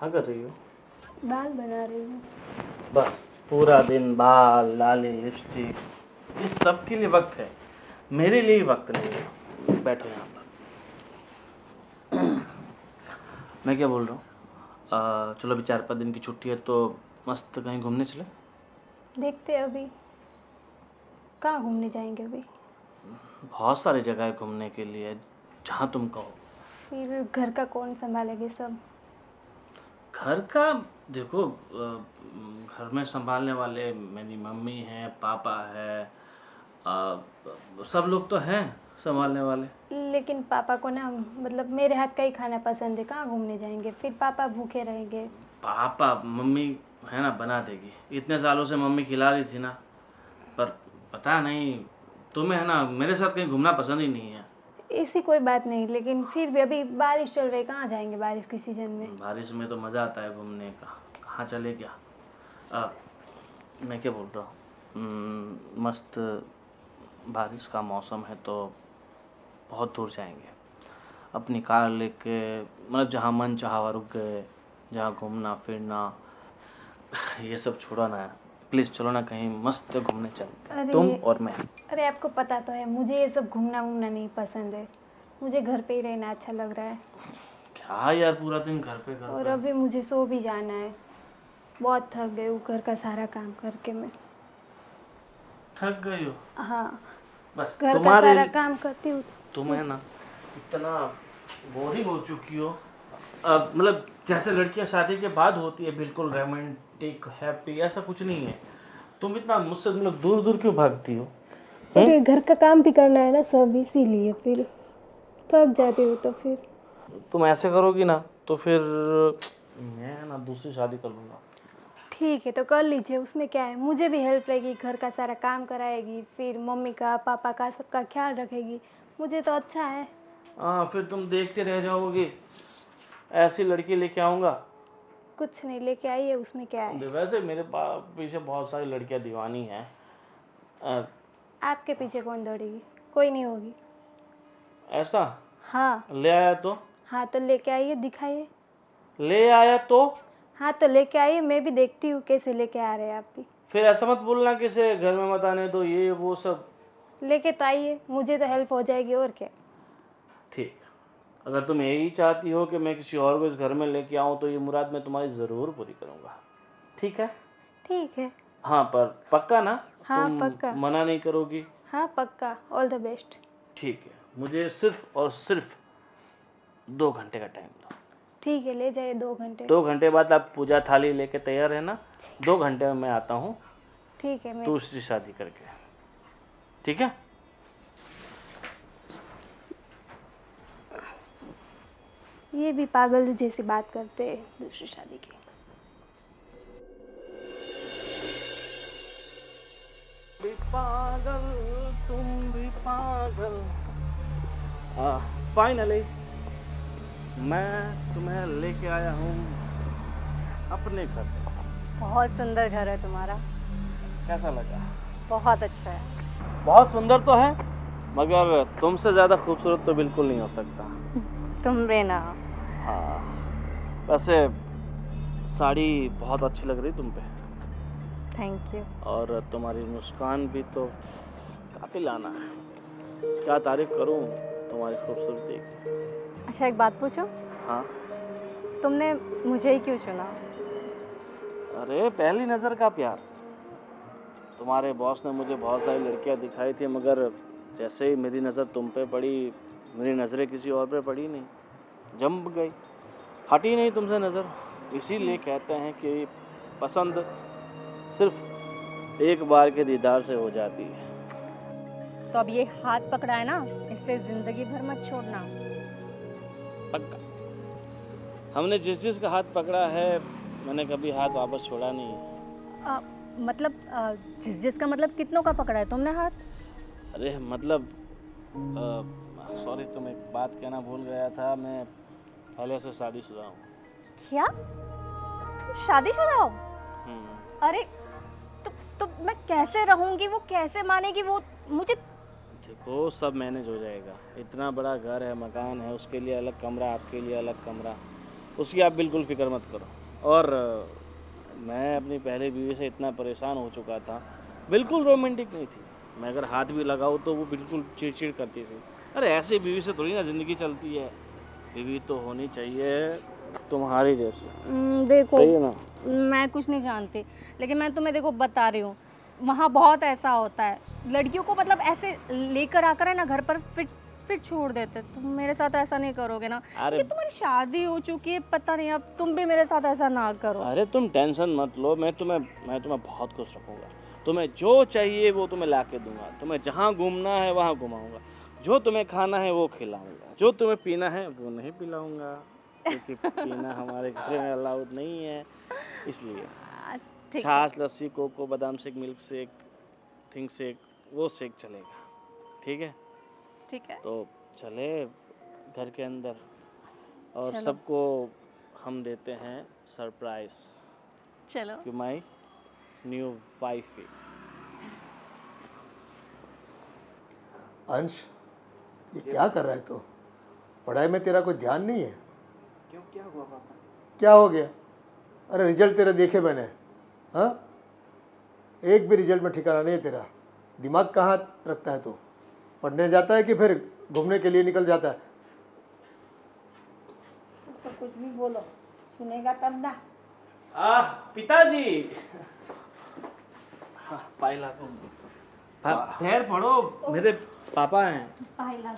क्या कर रही हो? बाल बना रही हूँ। बस पूरा दिन बाल, लाली, लिपस्टिक, इस सब के लिए वक्त है, मेरे लिए वक्त नहीं है। बैठो यहाँ पर। मैं क्या बोल रहा हूँ, चलो अभी 4-5 दिन की छुट्टी है तो मस्त कहीं घूमने चले। देखते हैं अभी कहाँ घूमने जाएंगे अभी। बहुत सारी जगह है घूमने के लिए, जहाँ तुम कहो। फिर घर का कौन संभालेंगे सब। घर का देखो, घर में संभालने वाले मेरी मम्मी है, पापा है, सब लोग तो हैं संभालने वाले। लेकिन पापा को ना मतलब मेरे हाथ का ही खाना पसंद है, कहाँ घूमने जाएंगे, फिर पापा भूखे रहेंगे। पापा मम्मी है ना, बना देगी। इतने सालों से मम्मी खिला रही थी ना, पर पता नहीं तुम्हें है ना मेरे साथ कहीं घूमना पसंद ही नहीं है। ऐसी कोई बात नहीं, लेकिन फिर भी अभी बारिश चल रही, कहाँ जाएंगे बारिश के सीजन में। बारिश में तो मज़ा आता है घूमने का, कहाँ चले क्या। मैं क्या बोल रहा हूँ, मस्त बारिश का मौसम है तो बहुत दूर जाएंगे अपनी कार लेके, मतलब जहाँ मन चाहा वहाँ रुक गए, जहाँ घूमना फिरना ये सब छोड़ो ना। प्लीज़ चलो ना कहीं मस्त घूमने चलते हैं, तुम और मैं। अरे आपको पता तो है मुझे ये सब घूमना वूमना नहीं पसंद है, मुझे घर पे ही रहना अच्छा लग रहा है। क्या यार, पूरा दिन घर पे और अभी मुझे सो भी जाना है, बहुत थक गई हूँ घर का सारा काम करके मैं। थक गई हो? हाँ, बस घर का तुम्हारे सारा काम करती हूँ। तुम है ना इतना बोरिंग हो चुकी हो। अब मतलब जैसे लड़कियां शादी के बाद होती है, बिल्कुल रोमांटिक हैप्पी, ऐसा कुछ नहीं है। तुम इतना मुझसे मतलब दूर दूर क्यों भागती हो? अरे घर का काम भी करना है ना सब, इसीलिए फिर थक जाती हूँ तो फिर। तुम ऐसे करोगी ना तो फिर मैं ना दूसरी शादी कर लूँगा। ठीक है तो कर लीजिए, उसमें क्या है, मुझे भी हेल्प रहेगी, घर का सारा काम कराएगी, फिर मम्मी का पापा का सबका ख्याल रखेगी, मुझे तो अच्छा है। हाँ, फिर तुम देखते रह जाओगी, ऐसी लड़की लेके आऊँगा। कुछ नहीं, लेके आइए, उसमें क्या है। वैसे मेरे पीछे बहुत सारी लड़कियां दीवानी हैं। आपके पीछे कौन दौड़ेगी, कोई नहीं होगी। ऐसा? हाँ। ले आया तो? हाँ तो लेके आइए, दिखाइए। ले आया तो? हाँ तो लेके आइए, मैं भी देखती हूँ कैसे लेके आ रहे हैं आप भी। फिर ऐसा मत बोलना किसे घर में मत आने दो, ये वो सब। लेके तो आइए, मुझे तो हेल्प हो जाएगी और क्या। ठीक, अगर तुम यही चाहती हो कि मैं किसी और को इस घर में लेके आऊँ तो ये मुराद मैं तुम्हारी ज़रूर पूरी करूँगा। ठीक है? ठीक है। हाँ, पर पक्का ना? हाँ तुम पक्का। मना नहीं करोगी? हाँ पक्का, ऑल द बेस्ट। ठीक है, मुझे सिर्फ और सिर्फ 2 घंटे का टाइम दो। ठीक है, ले जाइए 2 घंटे। 2 घंटे बाद आप पूजा थाली लेके तैयार है ना? 2 घंटे में मैं आता हूँ ठीक है। मैं दूसरी शादी करके। ठीक है? ये भी पागल जैसी बात करते हैं दूसरी शादी की। भी पागल, तुम भी पागल। फाइनली मैं तुम्हें लेके आया हूँ अपने घर। बहुत सुंदर घर है तुम्हारा। कैसा लगा? बहुत अच्छा है। बहुत सुंदर तो है, मगर तुमसे ज़्यादा खूबसूरत तो बिल्कुल नहीं हो सकता। तुम भी ना। हाँ, वैसे साड़ी बहुत अच्छी लग रही तुम पे, थैंक यू। और तुम्हारी मुस्कान भी तो काफ़ी लाना है। क्या तारीफ करूँ तुम्हारी खूबसूरती की। अच्छा एक बात पूछूं, हाँ। तुमने मुझे ही क्यों चुना? अरे पहली नज़र का प्यार। तुम्हारे बॉस ने मुझे बहुत सारी लड़कियां दिखाई थी, मगर जैसे ही मेरी नज़र तुम पे पड़ी, मेरी नज़रें किसी और पे पड़ी नहीं, जम गई, हटी नहीं तुमसे नज़र। इसीलिए कहते हैं कि पसंद सिर्फ एक बार के दीदार से हो जाती है। तो अब ये हाथ पकड़ा है ना, इससे जिंदगी भर मत छोड़ना। पक्का। हमने जिस जिस का हाथ पकड़ा है, मैंने कभी हाथ वापस छोड़ा नहीं है। मतलब जिस जिस का मतलब कितनों का पकड़ा है तुमने हाथ? अरे मतलब सॉरी, तुम एक बात कहना भूल गया था, मैं पहले से शादीशुदा हूँ। क्या तुम शादीशुदा हो? अरे तो मैं कैसे रहूंगी, वो कैसे मानेगी वो मुझे? देखो सब मैनेज हो जाएगा। इतना बड़ा घर है, मकान है, उसके लिए अलग कमरा, आपके लिए अलग कमरा, उसकी आप बिल्कुल फ़िक्र मत करो। और मैं अपनी पहली बीवी से इतना परेशान हो चुका था, बिल्कुल रोमांटिक नहीं थी। मैं अगर हाथ भी लगाऊँ तो वो बिल्कुल चिड़-चिड़ करती थी। अरे ऐसी बीवी से थोड़ी ना ज़िंदगी चलती है, बीवी तो होनी चाहिए तुम्हारी जैसी, देखो, सही है ना? मैं कुछ नहीं जानती, लेकिन मैं तुम्हें देखो बता रही हूँ, वहाँ बहुत ऐसा होता है, लड़कियों को मतलब ऐसे लेकर आकर है ना घर पर फिर छोड़ देते। तुम मेरे साथ ऐसा नहीं करोगे ना, अरे क्योंकि तुम्हारी शादी हो चुकी है, पता नहीं, अब तुम भी मेरे साथ ऐसा ना करो। अरे तुम टेंशन मत लो, मैं तुम्हें बहुत खुश रखूँगा। तुम्हें जो चाहिए वो तुम्हें ला के दूँगा। तुम्हें जहाँ घूमना है वहाँ घुमाऊँगा। जो तुम्हें खाना है वो खिलाऊँगा। जो तुम्हें पीना है वो नहीं पिलाऊँगा, क्योंकि पीना हमारे घर में अलाउड नहीं है, इसलिए। ठीक है। छाछ, लस्सी, कोको, बादाम shake, milk shake, think shake, वो शेक चलेगा। ठीक है? ठीक है, तो चले घर के अंदर और चलो सबको हम देते हैं सरप्राइज़ चलो। कि माई न्यू वाइफ है। अंश, ये क्या कर रहा है तू? पढ़ाई में तेरा कोई ध्यान नहीं है? क्यों, क्या हुआ पापा? क्या हो गया? अरे रिजल्ट तेरे देखे मैंने। हाँ, एक भी रिजल्ट में ठिकाना नहीं है तेरा। दिमाग कहाँ रखता है तू? पढ़ने जाता है कि फिर घूमने के लिए निकल जाता है? उससे कुछ भी बोलो, सुनेगा तब ना। पिताजी। हाँ, पाइला को पैर पड़ो, मेरे पापा हैं।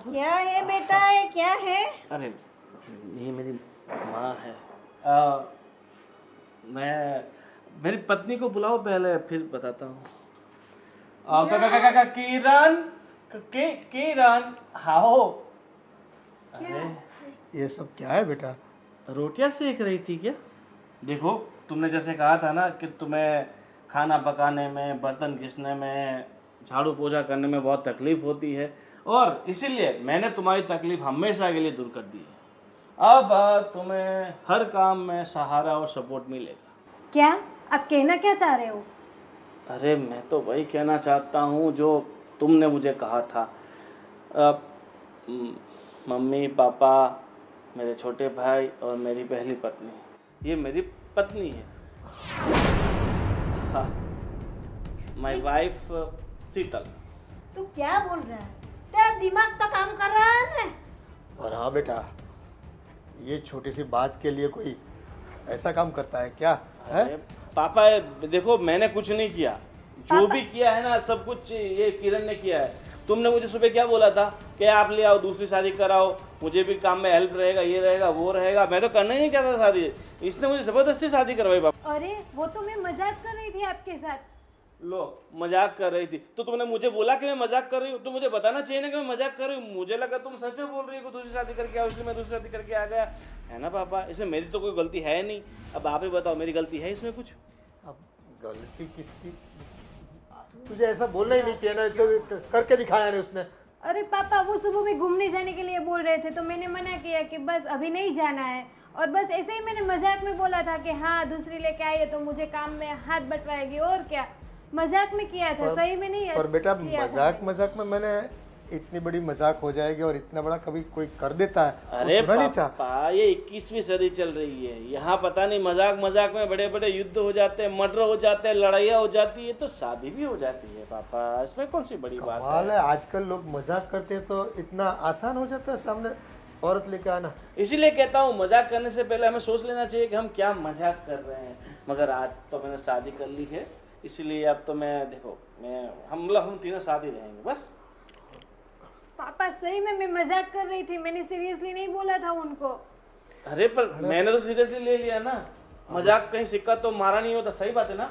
क्या है बेटा, ये क्या है? अरे ये मेरी माँ है। मैं मेरी पत्नी को बुलाओ पहले, फिर बताता हूँ। किरण, किरण, आओ। अरे ये सब क्या है बेटा? रोटियां सेक रही थी क्या? देखो, तुमने जैसे कहा था ना कि तुम्हें खाना पकाने में, बर्तन घिसने में, झाड़ू पोछा करने में बहुत तकलीफ होती है, और इसीलिए मैंने तुम्हारी तकलीफ हमेशा के लिए दूर कर दी है। अब तुम्हें हर काम में सहारा और सपोर्ट मिलेगा। क्या आप कहना क्या चाह रहे हो? अरे मैं तो वही कहना चाहता हूँ जो तुमने मुझे कहा था। मम्मी, पापा, मेरे छोटे भाई और मेरी पहली पत्नी, ये मेरी पत्नी है। हाँ, माई वाइफ शीतल। तू क्या बोल रहा है? तेरा दिमाग तो काम कर रहा है ना? और हाँ बेटा, ये छोटी सी बात के लिए कोई ऐसा काम करता है क्या? है? अरे पापा, देखो मैंने कुछ नहीं किया, जो भी किया है ना सब कुछ ये किरण ने किया है। तुमने मुझे सुबह क्या बोला था कि आप ले आओ, दूसरी शादी कराओ, मुझे भी काम में हेल्प रहेगा, ये रहेगा, वो रहेगा। मैं तो करना ही नहीं चाहता शादी, इसने मुझे जबरदस्ती शादी करवाई पापा। अरे वो तो मैं मजाक कर रही थी आपके साथ। लो, मजाक कर रही थी तो तुमने मुझे बोला कि मैं मजाक कर रही हूँ, तो मुझे बताना चाहिए ना कि मैं मजाक कर रही हूँ। मुझे लगा तुम सच में बोल रही हो कि दूसरी शादी करके आओ, इसलिए मैं दूसरी शादी करके आ गया, है ना पापा? इसमें मेरी तो कोई गलती है नहीं। अब आप ही बताओ, मेरी गलती है इसमें कुछ? अब गलती किसकी? तुझे ऐसा बोलना ही नहीं चाहिए ना, तो करके दिखाया ना उसने। अरे पापा, वो सुबह में घूमने जाने के लिए बोल रहे थे, तो मैंने मना किया कि बस अभी नहीं जाना है, और बस ऐसे ही मैंने मजाक में बोला था कि हाँ दूसरी लेके आई है तो मुझे काम में हाथ बटवाएगी, और क्या, मजाक में किया था, सही में नहीं। पर बेटा किया था। मजाक में मैंने इतनी बड़ी मजाक हो जाएगी और इतना बड़ा कभी कोई कर देता है? अरे वो सुना नहीं था? पापा, ये 21वीं सदी चल रही है, यहाँ पता नहीं मजाक मजाक में बड़े बड़े युद्ध हो जाते हैं, मर्डर हो जाते हैं, लड़ाइयाँ हो जाती है, तो शादी भी हो जाती है पापा। इसमें कौन सी बड़ी बात कमाल है? है, आजकल लोग मजाक करते हैं तो इतना आसान हो जाता है सामने औरत लेके आना। इसीलिए कहता हूँ मजाक करने से पहले हमें सोच लेना चाहिए कि हम क्या मजाक कर रहे हैं। मगर आज तो मैंने शादी कर ली है, इसीलिए अब तो मैं, देखो, हम तीनों साथ ही रहेंगे बस। पापा सही में मैं मजाक कर रही थी, मैंने सीरियसली नहीं बोला था उनको। अरे पर मैंने तो सीरियसली ले लिया ना, मजाक कहीं सिक्का तो मारा नहीं होता, सही बात है ना?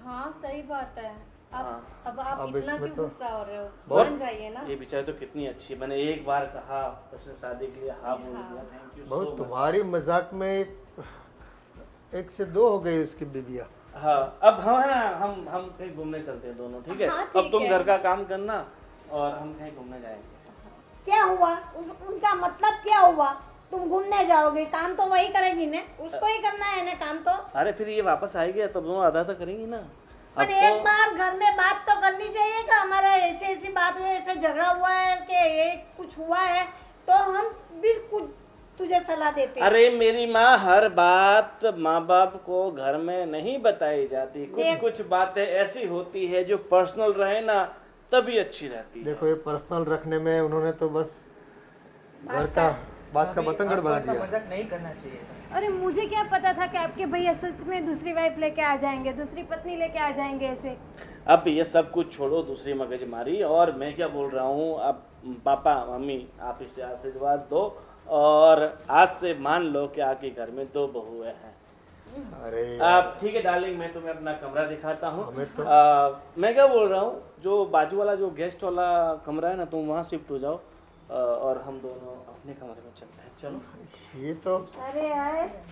हाँ सही बात है। हाँ। अब आप अब इतना इसमें क्यों तो गुस्सा हो रहे हो? बहुत- मान जाइए ना। ये बेचारी तो कितनी अच्छी है, मैंने एक बार कहा उसने शादी के लिए हाँ बोल दिया। थैंक यू बहुत सो मच। तुम्हारी मजाक में एक से दो हो गई उसकी बीबिया। हाँ, अब हम है ना, हम कहीं घूमने चलते हैं दोनों, ठीक है? हाँ, अब ठीक तुम है। घर का काम करना और हम कहीं घूमने जाएंगे। क्या हुआ? उनका मतलब क्या हुआ? तुम घूमने जाओगे, काम तो वही करेगी ना, उसको ही करना है ना काम तो। अरे फिर ये वापस आएगी तब दोनों आधा आधा करेंगी ना। अब पर एक बार घर में बात तो करनी चाहिए कि हमारा ऐसे ऐसी बात हुई, ऐसे झगड़ा हुआ है कि ये कुछ हुआ है, तो हम भी कुछ तुझे सलाह देते हैं। अरे मेरी माँ, हर बात माँ बाप को घर में नहीं बताई जाती। कुछ देख- कुछ बातें ऐसी होती है जो पर्सनल रहे ना तभी अच्छी रहती है। देखो ये पर्सनल रखने में उन्होंने तो बस घर का बात का बतंगड़ बना दिया। मजाक नहीं करना चाहिए था। अरे मुझे क्या पता था कि आपके भैया सच में दूसरी वाइफ लेके आ जाएंगे, दूसरी पत्नी लेके आ जाएंगे ऐसे। अब ये सब कुछ छोड़ो, दूसरी मगजमारी। और मैं क्या बोल रहा हूँ, अब पापा मम्मी आप इसे आशीर्वाद दो और आज से मान लो कि आपके घर में 2 बहुएं हैं। अरे आप ठीक है डार्लिंग, मैं तुम्हें अपना कमरा दिखाता हूँ। हमें तो मैं क्या बोल रहा हूँ, जो बाजू वाला जो गेस्ट वाला कमरा है ना, तुम वहाँ शिफ्ट हो जाओ और हम दोनों अपने कमरे में चलते हैं। चलो। ये तो अरे यार,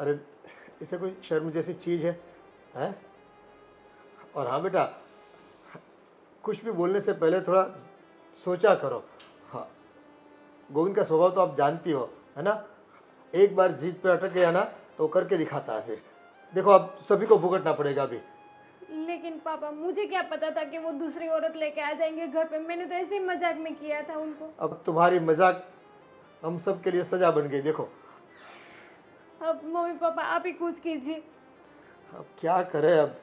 अरे इसे कोई शर्म जैसी चीज़ है, हैं? और हाँ बेटा, कुछ भी बोलने से पहले थोड़ा सोचा करो। हाँ, गोविंद का स्वभाव तो आप जानती हो, है ना? एक बार जीत पे अटक गया ना तो करके दिखाता है। फिर देखो अब सभी को भुगतना पड़ेगा अभी। लेकिन पापा मुझे क्या पता था कि वो दूसरी औरत लेके आ जाएंगे घर पे। मैंने तो ऐसे ही मजाक में किया था उनको। अब तुम्हारी मजाक हम सब के लिए सजा बन गई। देखो अब मम्मी पापा आप ही कुछ कीजिए। अब क्या करें, अब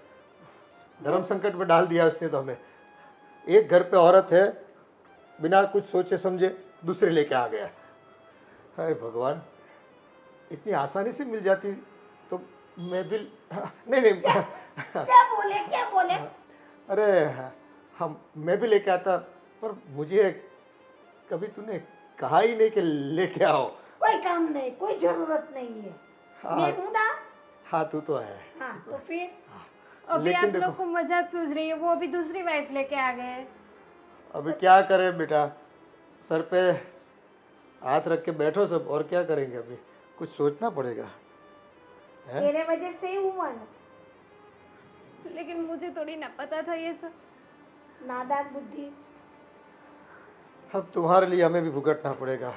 धर्म संकट में डाल दिया उसने तो हमें। एक घर पे औरत है, बिना कुछ सोचे समझे दूसरे लेके आ गया। अरे भगवान, इतनी आसानी से मिल जाती तो मैं भी नहीं क्या बोले? अरे हम मैं भी लेके आता, पर मुझे कभी तूने कहा ही नहीं कि लेके आओ। कोई काम नहीं, कोई जरूरत नहीं है। मैं हूं ना। हाँ तू तो है। हाँ तो फिर अभी लेकिन आप देखो- लोग को मजाक सूझ रही है, वो अभी दूसरी वाइफ लेके आ गए हैं। अभी क्या करें बेटा, सर पे हाथ रख के बैठो सब, और क्या करेंगे। अभी कुछ सोचना पड़ेगा। हैं? तेरे वजह से ही हुआ ना। लेकिन मुझे थोड़ी ना पता था ये सब। नादान बुद्धि। अब तुम्हारे लिए हमें भी भुगतना पड़ेगा।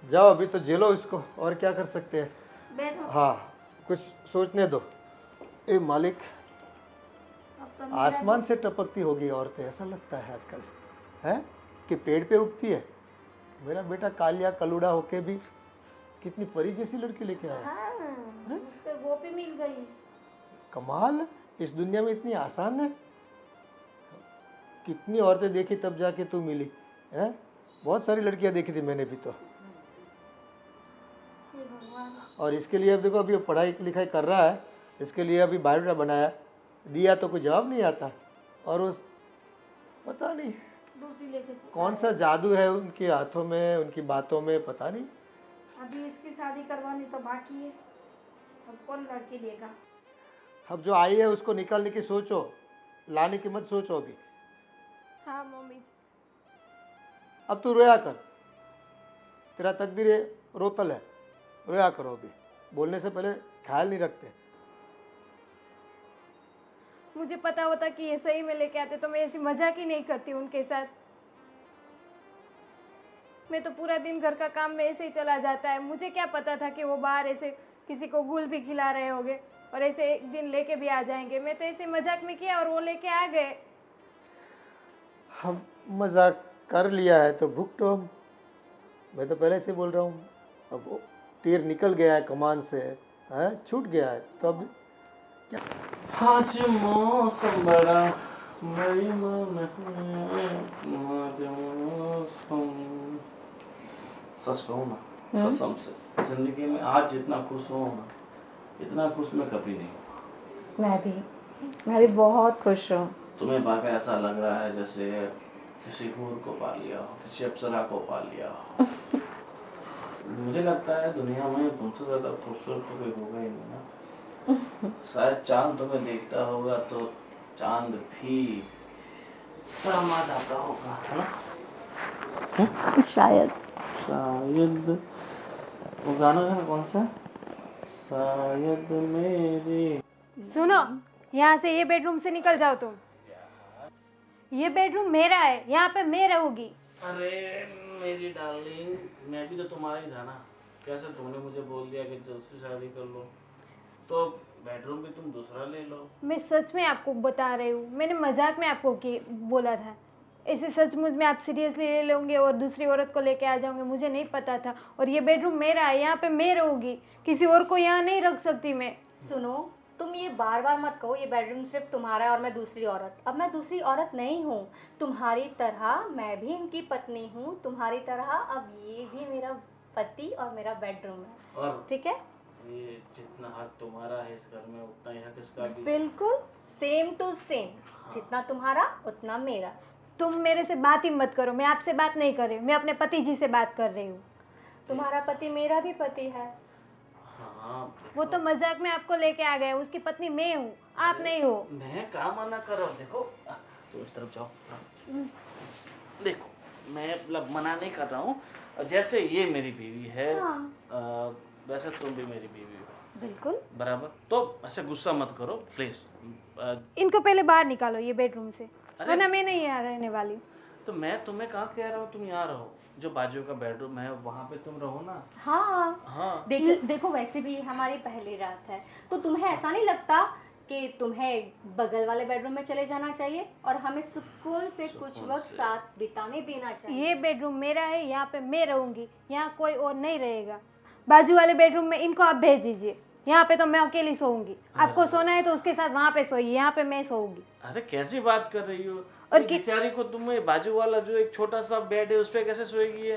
जाओ अभी तो जेलो इसको, और क्या कर सकते हैं। बैठो। हाँ कुछ सोचने दो। ए मालिक, अब तो मेरा आसमान से टपकती होगी औरतें, ऐसा लगता है आजकल, है कि पेड़ पे उगती है। मेरा बेटा कालिया कलूड़ा होके भी कितनी परी जैसी लड़की लेके आया। हाँ, उसको गोपी मिल गई। कमाल है, इस दुनिया में इतनी आसान है। कितनी औरतें देखी तब जाके तू मिली है। बहुत सारी लड़कियां देखी थी मैंने भी तो। हे भगवान। और इसके लिए अब देखो, अभी पढ़ाई लिखाई कर रहा है, इसके लिए अभी बायोडाटा बनाया, दिया तो कोई जवाब नहीं आता। और उस पता नहीं दूसरी लेके कौन सा जादू है उनके हाथों में, उनकी बातों में, पता नहीं। अभी इसकी शादी करवानी तो बाकी है। अब कौन लड़की देगा? अब जो आई है उसको निकालने की सोचो, लाने की मत सोचो अभी। हाँ मम्मी। अब तू रोया कर, तेरा तकदीर रोतल है, रोया करो। अभी बोलने से पहले ख्याल नहीं रखते। मुझे पता होता कि ये सही में लेके आते तो मैं ऐसी मजाक ही नहीं करती उनके साथ। मैं तो पूरा दिन घर का काम में ऐसे ही चला जाता है। मुझे क्या पता था कि वो बाहर ऐसे किसी को गुल भी खिला रहे होंगे और ऐसे एक दिन लेके भी आ जाएंगे। मैं तो ऐसे मजाक में किया और वो लेके आ गए। हम मजाक कर लिया है तो भुगतो हम। मैं तो पहले से बोल रहा हूँ, अब वो तीर निकल गया है कमान से, है छूट गया है तो अब क्या। आज मौसम बड़ा बेईमान है, आज मौसम। सच कहूँ ना, कसम से जिंदगी में आज जितना खुश हूँ ना, इतना खुश मैं कभी नहीं हूँ। मैं भी बहुत खुश हूँ। तुम्हें पाकर ऐसा लग रहा है जैसे किसी हूर को पा लिया हो, किसी अप्सरा को पा लिया हो। मुझे लगता है दुनिया में तुमसे ज्यादा खूबसूरत तो कोई होगा ही नहीं ना। शायद चांद तुम्हें देखता होगा तो चांद भी शर्मा जाता होगा, है ना? शायद। शायद वो गाना है कौन सा, शायद मेरे। सुनो, यहाँ से ये बेडरूम से निकल जाओ तुम। ये बेडरूम मेरा है, यहाँ पे मैं रहूंगी। अरे मेरी डार्लिंग, मैं भी तो तुम्हारा ही था ना। कैसे तुमने मुझे बोल दिया कि दूसरी शादी कर लो, तो बेडरूम भी तुम दूसरा ले लो। मैं सच में आपको बता रही हूँ, मैंने मजाक में आपको बोला था। ऐसे सचमुच में आप सीरियसली ले लोगे और दूसरी औरत को लेके आ जाओगे, मुझे नहीं पता था। और ये बेडरूम मेरा है, यहाँ पे मैं रहूँगी, किसी और को यहाँ नहीं रख सकती मैं। सुनो, तुम ये बार बार मत कहो ये बेडरूम सिर्फ तुम्हारा है और मैं दूसरी औरत। अब मैं दूसरी औरत नहीं हूँ, तुम्हारी तरह मैं भी इनकी पत्नी हूँ, तुम्हारी तरह अब ये भी मेरा पति और मेरा बेडरूम है, और ठीक है? ये जितना हक तुम्हारा है इस घर में उतना ही हक इसका भी है। बिल्कुल सेम टू सेम, जितना तुम्हारा उतना मेरा। तुम मेरे से बात ही मत करो, मैं आपसे बात नहीं कर रही हूँ, मैं अपने पति जी से बात कर रही हूँ। तुम्हारा पति मेरा भी पति है। हाँ, वो तो मजाक में आपको लेके आ गए, उसकी पत्नी मैं हूँ, आप नहीं हो। मैं कहाँ मना कर रहा हूँ, देखो तो इस तरफ जाओ। देखो मैं मतलब मना नहीं कर रहा हूँ, जैसे ये मेरी बीवी है हाँ। वैसे तुम भी मेरी बीवी हो, बिल्कुल। बराबर। तो ऐसे गुस्सा मत करो प्लीज। इनको पहले बाहर निकालो ये बेडरूम से, अरे- वरना मैं नहीं यहाँ रहने वाली हूँ। तो मैं तुम्हें कहाँ कह रहा हूँ तुम यहाँ रहो, जो बाजू का बेडरूम है वहाँ पे तुम रहो ना। हाँ, हाँ देखो वैसे भी हमारी पहली रात है, तो तुम्हें ऐसा नहीं लगता कि तुम्हें बगल वाले बेडरूम में चले जाना चाहिए और हमें सुकून से कुछ सुकून वक्त से। साथ बिताने देना चाहिए? ये बेडरूम मेरा है, यहाँ पे मैं रहूंगी, यहाँ कोई और नहीं रहेगा। बाजू वाले बेडरूम में इनको आप भेज दीजिए, यहाँ पे तो मैं अकेली सोऊंगी। आपको सोना है तो उसके साथ वहाँ पे सोइए, यहाँ पे मैं सोऊंगी। अरे कैसी बात कर रही हो, और ये बेचारी को तुम्हें बाजू वाला जो एक छोटा सा बेड है उस पे कैसे सोएगी ये?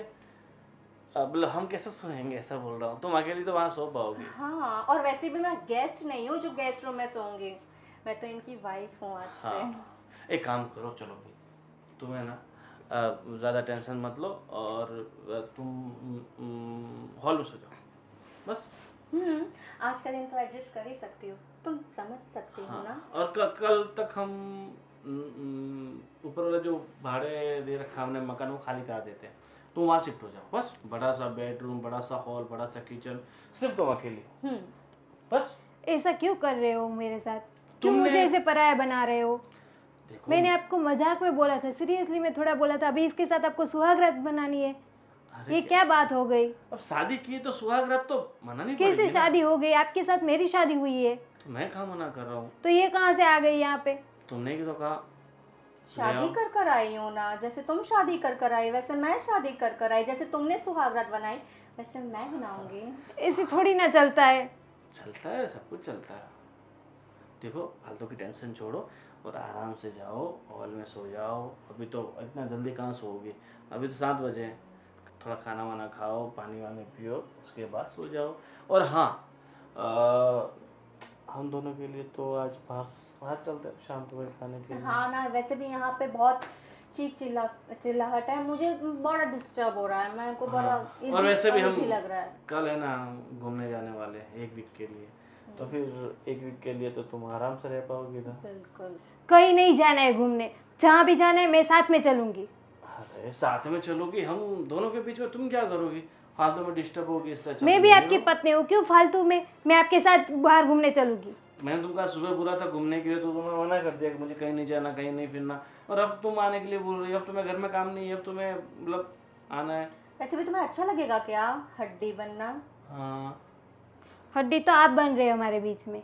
अब हम कैसे सोएंगे, ऐसा बोल रहा हूँ। तुम अकेली तो वहाँ सो पाओगी। हाँ, और वैसे भी मैं गेस्ट नहीं हूँ जो गेस्ट रूम में सोऊंगी, मैं तो इनकी वाइफ हूँ आज से। हाँ, एक काम करो, चलो भाई तुम्हें ना ज़्यादा टेंशन मत लो और तुम हॉल में सो जाओ बस। आज का दिन तो एडजस्ट कर ही सकती हो, तुम समझ सकती हो ना? और कल तक हम ऊपर वाला जो भाड़े दे रखा हमने मकान वो खाली करा देते हैं, तुम वहाँ शिफ्ट हो जाओ बस। बड़ा सा बेडरूम, बड़ा सा हॉल, बड़ा सा किचन, सिर्फ तुम अकेली बस। ऐसा क्यों कर रहे हो मेरे साथ? क्यों तुमने- मुझे ऐसे पराया बना रहे हो? देखो मैंने आपको मजाक में बोला था, सीरियसली में थोड़ा बोला था। अभी इसके साथ आपको सुहागरात बनानी है, अरे ये क्या बात हो गई? अब शादी की तो सुहागरात तो मना नहीं कैसे पड़ेगी ना। शादी हो गई? आपके साथ मेरी शादी हुई है, तो मैं कहाँ मना कर रहा हूँ, तो ये कहाँ से आ गई यहाँ पे? तुमने ही तो कहा। शादी कर कर आई हो ना, जैसे तुम शादी कर कर आई वैसे मैं शादी कर कर आई, जैसे तुमने सुहागरात बनाई वैसे मैं बनाऊंगी। ऐसे थोड़ी ना चलता है। चलता है, सब कुछ चलता है। देखो फालतू की टेंशन छोड़ो और आराम से जाओ, हॉल में सो जाओ। अभी तो इतना जल्दी कहाँ सोओगे, अभी तो 7 बजे हैं। थोड़ा खाना वाना खाओ, पानी वानी पियो, उसके बाद सो जाओ। और हाँ, हम दोनों के लिए तो आज बाहर चलते हैं शाम को खाने के लिए। हाँ ना, वैसे भी यहाँ पे बहुत चिल्लाहट है, मुझे बड़ा डिस्टर्ब हो रहा है, मेरे को बड़ा हाँ, और वैसे भी हम easy लग रहा है। कल है ना घूमने जाने वाले हैं 1 वीक के लिए, तो फिर 1 वीक के लिए तो तुम आराम से रह पाओगी ना। बिल्कुल। कहीं नहीं जाना है घूमने, जहाँ भी जाना है मैं साथ में चलूंगी। अरे साथ में चलोगी, हम दोनों के बीच में तुम क्या करोगी, फालतू में डिस्टर्ब होगी। इससे अच्छा मैं तुम भी यहीं आपकी रहो। पत्नी हूँ, क्यों फालतू में मैं आपके साथ बाहर घूमने चलूंगी? मैंने तुमको सुबह बोला था घूमने के लिए, तो तुम्हें मना कर दिया कि मुझे कहीं नहीं जाना, कहीं नहीं फिरना। और अब तुम आने के लिए बोल रही हो, अब तुम्हें घर में काम नहीं है, अब तुम्हें मतलब आना है। वैसे भी तुम्हें अच्छा लगेगा क्या हड्डी बनना? हाँ हड्डी तो आप बन रहे हो हमारे बीच में।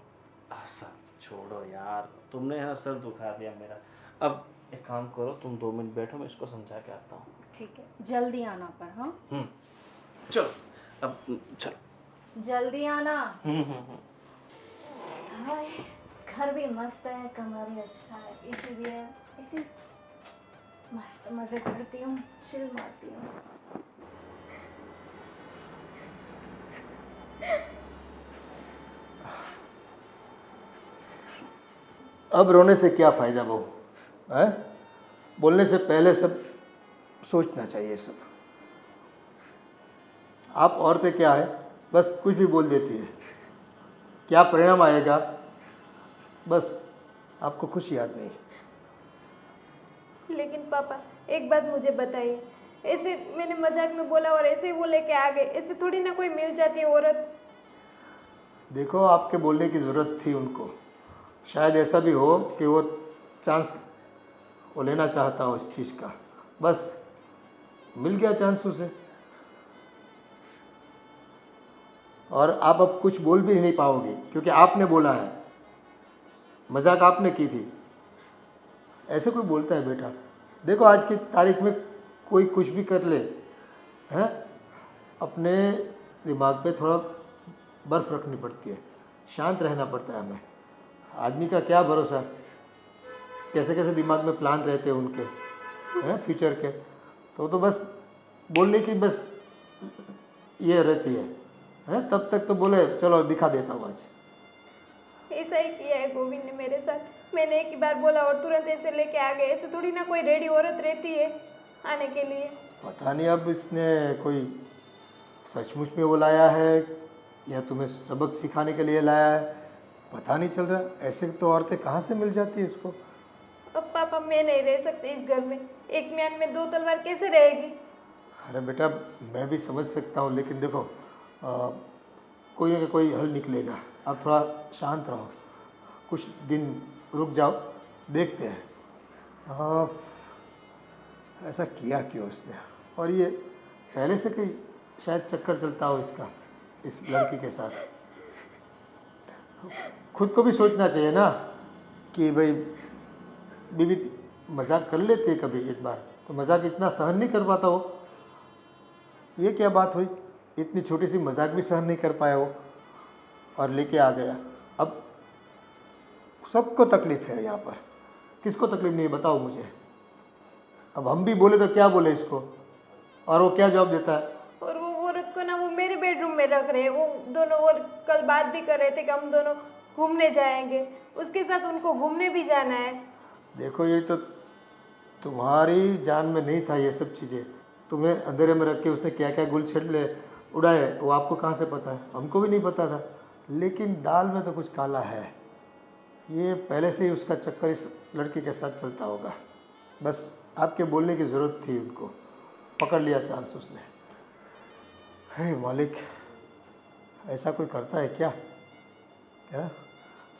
सब छोड़ो यार, तुमने है ना सर दुखा दिया मेरा। अब एक काम करो, तुम 2 मिनट बैठो, मैं इसको समझा के आता हूँ। ठीक है, जल्दी आना पर। हाँ, चलो अब चलो। जल्दी आना। हम्म। हाय, घर भी मस्त है, कमरा भी अच्छा है, एसी भी है, एसी मस्त मजे करती हूँ, चिल मारती हूँ। अब रोने से क्या फ़ायदा बहू, है? बोलने से पहले सब सोचना चाहिए सब। आप औरतें क्या है, बस कुछ भी बोल देती है, क्या परिणाम आएगा बस आपको कुछ याद नहीं। लेकिन पापा एक बात मुझे बताइए, ऐसे मैंने मजाक में बोला और ऐसे ही वो लेके आ गए, ऐसे थोड़ी ना कोई मिल जाती है औरत। देखो आपके बोलने की ज़रूरत थी उनको, शायद ऐसा भी हो कि वो चांस वो लेना चाहता हो इस चीज़ का, बस मिल गया चांस उसे। और आप अब कुछ बोल भी नहीं पाओगे क्योंकि आपने बोला है, मजाक आपने की थी। ऐसे कोई बोलता है बेटा? देखो आज की तारीख में कोई कुछ भी कर ले, हैं, अपने दिमाग पे थोड़ा बर्फ रखनी पड़ती है, शांत रहना पड़ता है हमें। आदमी का क्या भरोसा, कैसे कैसे दिमाग में प्लान रहते हैं उनके, हैं, फ्यूचर के। तो बस बोलने की बस ये रहती है, हैं, तब तक तो बोले चलो दिखा देता हूँ आज। ऐसा ही किया है गोविंद ने मेरे साथ। मैंने एक ही बार बोला और तुरंत ऐसे लेके आ गए। ऐसे थोड़ी ना कोई रेडी औरत रहती है आने के लिए। पता नहीं अब इसने कोई सचमुच में वो लाया है या तुम्हें सबक सिखाने के लिए लाया है, पता नहीं चल रहा। ऐसे तो औरतें कहाँ से मिल जाती है इसको। अब पापा मैं नहीं रह सकती इस घर में। एक म्यान में दो तलवार कैसे रहेगी? अरे बेटा मैं भी समझ सकता हूँ, लेकिन देखो कोई ना कोई हल निकलेगा। अब थोड़ा शांत रहो, कुछ दिन रुक जाओ, देखते हैं ऐसा किया क्यों उसने। और ये पहले से कोई शायद चक्कर चलता हो इसका इस लड़की के साथ। खुद को भी सोचना चाहिए ना कि भाई बीवी मजाक कर लेती है कभी एक बार, तो मजाक इतना सहन नहीं कर पाता वो। ये क्या बात हुई, इतनी छोटी सी मजाक भी सहन नहीं कर पाया वो और लेके आ गया। अब सबको तकलीफ है यहाँ पर, किसको तकलीफ नहीं है बताओ मुझे। अब हम भी बोले तो क्या बोले इसको, और वो क्या जवाब देता है। और वो औरत को ना वो मेरे बेडरूम में रख रहे हैं। वो दोनों और कल बात भी कर रहे थे कि हम दोनों घूमने जाएंगे, उसके साथ उनको घूमने भी जाना है। देखो ये तो तुम्हारी जान में नहीं था ये सब चीज़ें। तुम्हें अंधेरे में रख के उसने क्या क्या गुल छिड़ले उड़ाए वो आपको कहाँ से पता है, हमको भी नहीं पता था। लेकिन दाल में तो कुछ काला है, ये पहले से ही उसका चक्कर इस लड़की के साथ चलता होगा। बस आपके बोलने की ज़रूरत थी, उनको पकड़ लिया चांस उसने। हे मालिक, ऐसा कोई करता है क्या?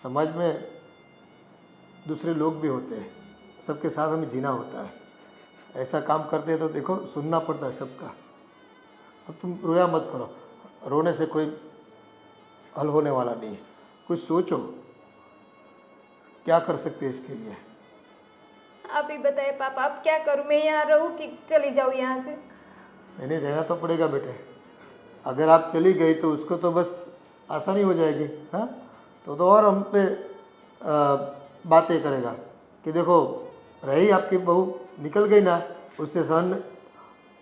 समाज में दूसरे लोग भी होते हैं, सबके साथ हमें जीना होता है। ऐसा काम करते हैं तो देखो सुनना पड़ता है सबका। अब तुम रोया मत करो, रोने से कोई हल होने वाला नहीं है। कुछ सोचो क्या कर सकते हैं इसके लिए। आप ही बताइए पापा, अब क्या करूं? मैं यहाँ रहूं कि चली जाऊं यहाँ से? नहीं रहना तो पड़ेगा बेटे। अगर आप चली गई तो उसको तो बस आसानी हो जाएगी। हाँ तो और हम पे बातें करेगा कि देखो रही आपकी बहू, निकल गई ना, उससे सहन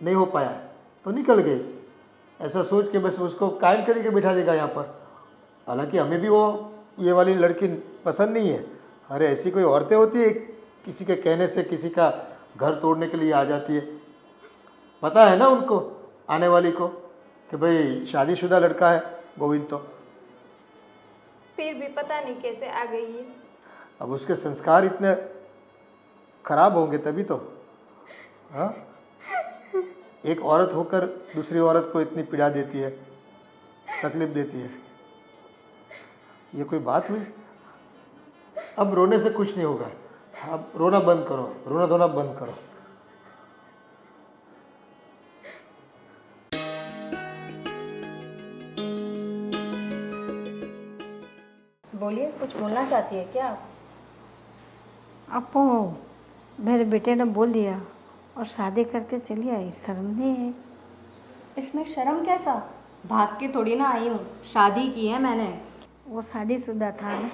नहीं हो पाया तो निकल गई, ऐसा सोच के बस उसको कायम करके बिठा देगा यहाँ पर। हालांकि हमें भी वो ये वाली लड़की पसंद नहीं है। अरे ऐसी कोई औरतें होती है किसी के कहने से किसी का घर तोड़ने के लिए आ जाती है। पता है ना उनको आने वाली को कि भाई शादीशुदा लड़का है गोविंद, तो फिर भी पता नहीं कैसे आ गई है। अब उसके संस्कार इतने खराब होंगे तभी तो। हाँ एक औरत होकर दूसरी औरत को इतनी पीड़ा देती है, तकलीफ देती है, ये कोई बात हुई? अब रोने से कुछ नहीं होगा, अब रोना बंद करो, रोना धोना बंद करो। बोलिए, कुछ बोलना चाहती है क्या आप? आपको मेरे बेटे ने बोल दिया और शादी करके चली आई, शर्म नहीं है? इसमें शर्म कैसा? भाग के थोड़ी ना आई हूँ, शादी की है मैंने। वो शादीशुदा था ना।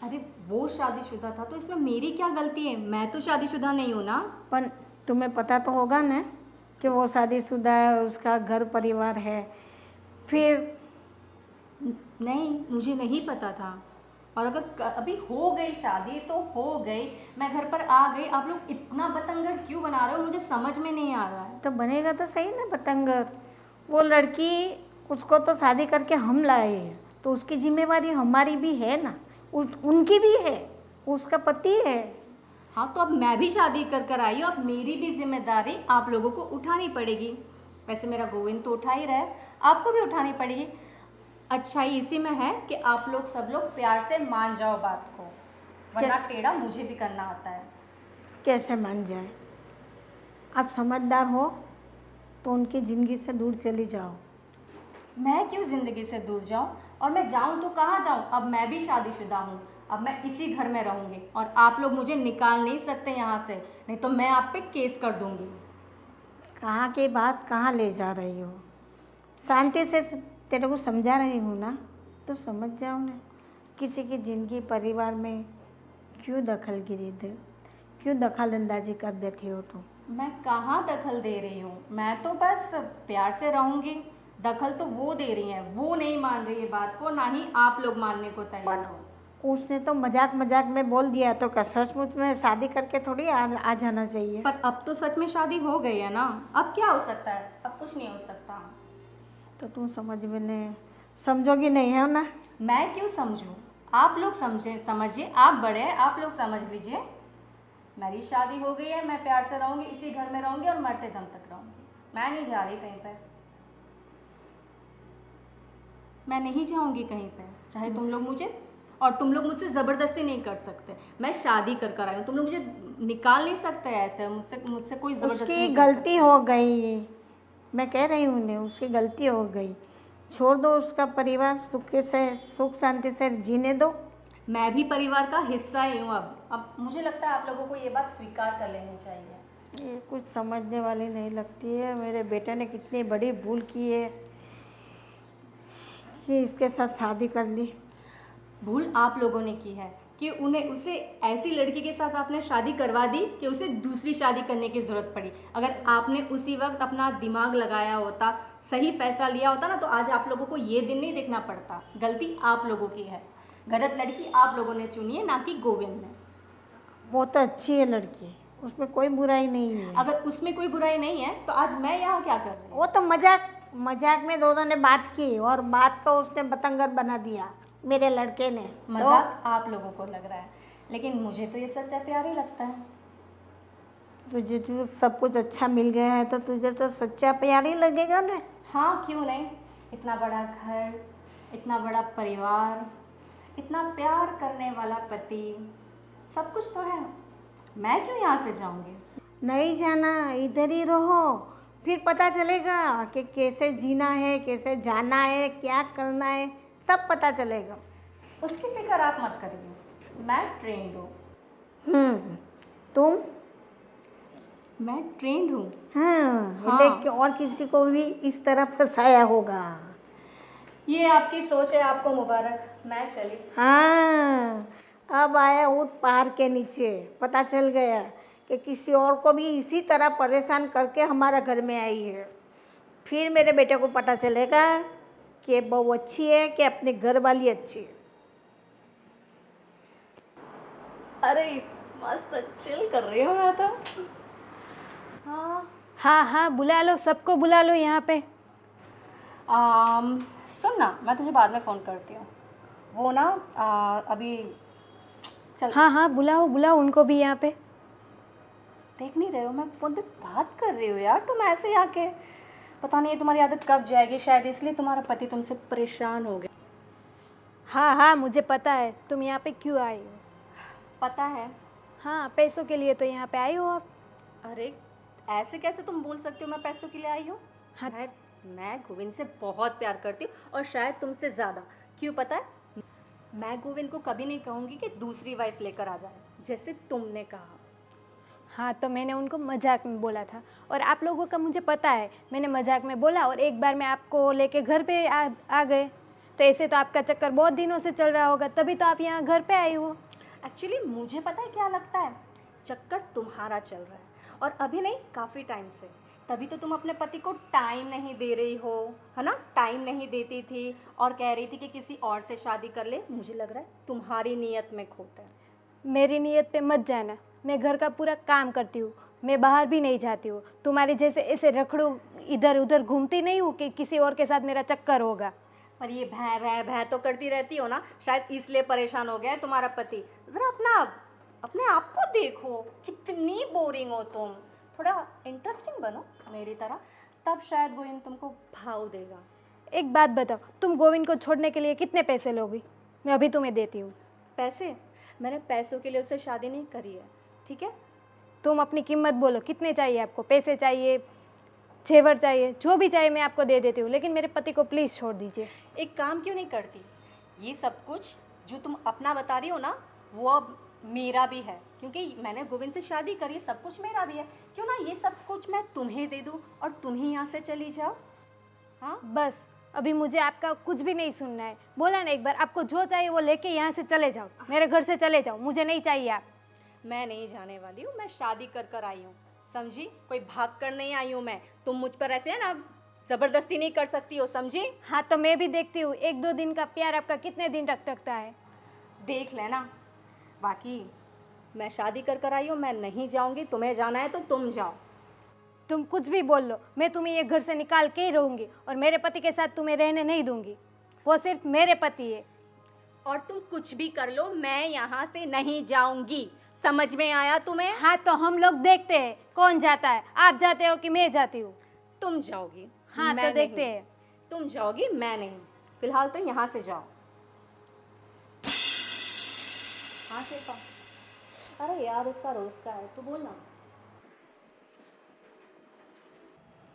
अरे वो शादीशुदा था तो इसमें मेरी क्या गलती है? मैं तो शादीशुदा नहीं हूँ ना। पर तुम्हें पता तो होगा ना कि वो शादीशुदा है, उसका घर परिवार है। फिर नहीं, मुझे नहीं पता था। और अगर अभी हो गई शादी तो हो गई, मैं घर पर आ गई, आप लोग इतना बतंगड़ क्यों बना रहे हो? मुझे समझ में नहीं आ रहा है। तो बनेगा तो सही ना बतंगड़। वो लड़की, उसको तो शादी करके हम लाए हैं, तो उसकी जिम्मेवारी हमारी भी है ना, उनकी भी है, उसका पति है। हाँ तो अब मैं भी शादी कर कर आई हूँ, अब मेरी भी जिम्मेदारी आप लोगों को उठानी पड़ेगी। वैसे मेरा गोविंद तो उठा ही रहा है, आपको भी उठानी पड़ेगी। अच्छाई इसी में है कि आप लोग सब लोग प्यार से मान जाओ बात को, वरना टेढ़ा मुझे भी करना आता है। कैसे मान जाए? आप समझदार हो तो उनकी ज़िंदगी से दूर चली जाओ। मैं क्यों ज़िंदगी से दूर जाऊं? और मैं जाऊं तो कहाँ जाऊं? अब मैं भी शादीशुदा हूँ, अब मैं इसी घर में रहूँगी और आप लोग मुझे निकाल नहीं सकते यहाँ से, नहीं तो मैं आप पे केस कर दूँगी। कहाँ की बात कहाँ ले जा रही हो? शांति से तेरे को समझा रही हूँ ना, तो समझ जाओ ना। किसी की ज़िंदगी परिवार में क्यों क्यों दखल अंदाजी कर देती हो तुम? मैं कहाँ दखल दे रही हूँ, मैं तो बस प्यार से रहूँगी। दखल तो वो दे रही हैं, वो नहीं मान रही है बात को, ना ही आप लोग मानने को तैयार हो। उसने तो मजाक मजाक में बोल दिया, तो क्या सचमुच में शादी करके थोड़ी आ जाना चाहिए? पर अब तो सच में शादी हो गई है ना, अब क्या हो सकता है? अब कुछ नहीं हो सकता। तो तुम समझोगी नहीं है ना? मैं क्यों समझूं? आप लोग समझिए, आप बड़े हैं, आप लोग समझ लीजिए। मेरी शादी हो गई है, मैं प्यार से रहूँगी, इसी घर में रहूँगी और मरते दम तक रहूँगी। मैं नहीं जा रही कहीं पे, मैं नहीं जाऊँगी कहीं पे, चाहे तुम लोग मुझसे ज़बरदस्ती नहीं कर सकते। मैं शादी कर आई हूँ, तुम लोग मुझे निकाल नहीं सकते ऐसे, मुझसे कोई ज़बरदस्ती उसकी नहीं कर गलती हो गई, मैं कह रही हूँ उन्हें, उसकी गलती हो गई। छोड़ दो उसका परिवार, सुख शांति से जीने दो। मैं भी परिवार का हिस्सा ही हूँ अब मुझे लगता है आप लोगों को ये बात स्वीकार कर लेनी चाहिए। ये कुछ समझने वाली नहीं लगती है। मेरे बेटे ने कितनी बड़ी भूल की है कि इसके साथ शादी कर ली। भूल आप लोगों ने की है कि उसे ऐसी लड़की के साथ आपने शादी करवा दी कि उसे दूसरी शादी करने की ज़रूरत पड़ी। अगर आपने उसी वक्त अपना दिमाग लगाया होता, सही फैसला लिया होता ना, तो आज आप लोगों को ये दिन नहीं देखना पड़ता। गलती आप लोगों की है, गलत लड़की आप लोगों ने चुनी है, ना कि गोविंद ने। वो तो अच्छी है लड़की, उसमें कोई बुराई नहीं है। अगर उसमें कोई बुराई नहीं है तो आज मैं यहाँ क्या कर रही हूँ? वो तो मजाक में दोनों ने बात की और बात को उसने बतंगड़ बना दिया मेरे लड़के ने। मजाक आप लोगों को लग रहा है, लेकिन मुझे तो ये सच्चा प्यार ही लगता है। तुझे जो सब कुछ अच्छा मिल गया है तो तुझे तो सच्चा प्यार ही लगेगा ना। हाँ, क्यों नहीं। इतना बड़ा घर, इतना बड़ा परिवार, इतना प्यार करने वाला पति, सब कुछ तो है। मैं क्यों यहाँ से जाऊँगी? नहीं जाना, इधर ही रहो, फिर पता चलेगा कि कैसे जीना है, कैसे जाना है, क्या करना है, सब पता चलेगा। उसकी फिक्र आप मत करिए, मैं ट्रेंड हूँ। तुम? मैं ट्रेंड हूँ। हाँ। लेकिन और किसी को भी इस तरह फंसाया होगा। ये आपकी सोच है, आपको मुबारक। मैं चली। हाँ, अब आया ऊँट पहाड़ के नीचे, पता चल गया कि किसी और को भी इसी तरह परेशान करके हमारा घर में आई है। फिर मेरे बेटे को पता चलेगा कि बहू अच्छी है कि अपने घर वाली अच्छी है। अरे मस्त चिल कर रही हूँ मैं तो। हाँ, बुला लो, सबको बुला लो यहाँ पे। सुन ना, मैं तुझे बाद में फ़ोन करती हूँ। वो ना अभी चल। हाँ, बुलाओ उनको भी यहाँ पे। देख नहीं रहे हो, मैं फ़ोन पे बात कर रही हूँ यार, तुम ऐसे आके। पता नहीं तुम्हारी आदत कब जाएगी, शायद इसलिए तुम्हारा पति तुमसे परेशान हो गया। हाँ, मुझे पता है तुम यहाँ पे क्यों आई हो। पता है? हाँ, पैसों के लिए तो यहाँ पे आई हो आप। अरे ऐसे कैसे तुम बोल सकती हो मैं पैसों के लिए आई हूँ? हाँ। मैं गोविंद से बहुत प्यार करती हूँ, और शायद तुमसे ज़्यादा। क्यों पता है? मैं गोविंद को कभी नहीं कहूँगी कि दूसरी वाइफ लेकर आ जाए, जैसे तुमने कहा। हाँ, तो मैंने उनको मजाक में बोला था, और आप लोगों का मुझे पता है, मैंने मजाक में बोला और एक बार मैं आपको लेके घर पे आ गए। तो ऐसे तो आपका चक्कर बहुत दिनों से चल रहा होगा, तभी तो आप यहाँ घर पे आई हो। एक्चुअली मुझे पता है क्या लगता है, चक्कर तुम्हारा चल रहा है, और अभी नहीं, काफ़ी टाइम से। तभी तो तुम अपने पति को टाइम नहीं दे रही हो, है ना? टाइम नहीं देती थी और कह रही थी कि किसी और से शादी कर ले। मुझे लग रहा है तुम्हारी नीयत में खोट है। मेरी नीयत पे मत जाना, मैं घर का पूरा काम करती हूँ, मैं बाहर भी नहीं जाती हूँ। तुम्हारे जैसे ऐसे रखड़ू इधर उधर घूमती नहीं हूँ कि किसी और के साथ मेरा चक्कर होगा। पर ये भै भै भै तो करती रहती हो ना, शायद इसलिए परेशान हो गया है तुम्हारा पति। ज़रा अपने आप को देखो, कितनी बोरिंग हो तुम। थोड़ा इंटरेस्टिंग बनो मेरी तरह, तब शायद गोविंद तुमको भाव देगा। एक बात बताओ, तुम गोविंद को छोड़ने के लिए कितने पैसे लोगी? मैं अभी तुम्हें देती हूँ। पैसे? मैंने पैसों के लिए उससे शादी नहीं करी है, ठीक है? तुम अपनी कीमत बोलो, कितने चाहिए आपको? पैसे चाहिए, जेवर चाहिए, जो भी चाहिए मैं आपको दे देती हूँ, लेकिन मेरे पति को प्लीज़ छोड़ दीजिए। एक काम क्यों नहीं करती? ये सब कुछ जो तुम अपना बता रही हो ना, वो अब मेरा भी है, क्योंकि मैंने गोविंद से शादी करी, सब कुछ मेरा भी है। क्यों ना ये सब कुछ मैं तुम्हें दे दूँ और तुम ही यहाँ से चली जाओ। हाँ बस अभी मुझे आपका कुछ भी नहीं सुनना है। बोला ना एक बार, आपको जो चाहिए वो लेके यहाँ से चले जाओ, मेरे घर से चले जाओ, मुझे नहीं चाहिए आप। मैं नहीं जाने वाली हूँ, मैं शादी कर कर आई हूँ, समझी? कोई भाग कर नहीं आई हूँ मैं। तुम मुझ पर ऐसे है ना ज़बरदस्ती नहीं कर सकती हो, समझी? हाँ तो मैं भी देखती हूँ एक दो दिन का प्यार आपका कितने दिन तक टकता है। देख लेना। बाकी मैं शादी कर कर आई हूँ, मैं नहीं जाऊँगी। तुम्हें जाना है तो तुम जाओ। तुम कुछ भी बोल लो, मैं तुम्हें ये घर से निकाल के ही रहूंगी और मेरे पति के साथ तुम्हें रहने नहीं दूंगी। वो सिर्फ मेरे पति है। और तुम कुछ भी कर लो, मैं यहाँ से नहीं जाऊँगी। समझ में आया तुम्हें? हाँ तो हम लोग देखते हैं कौन जाता है, आप जाते हो कि मैं जाती हूँ। तुम जाओगी। हाँ मैं तो देखते नहीं। हैं। तुम जाओगी, मैं नहीं। फिलहाल तो यहाँ से जाओ। हाँ शिल्पा। अरे यार उसका रोज का है, तू बोल ना।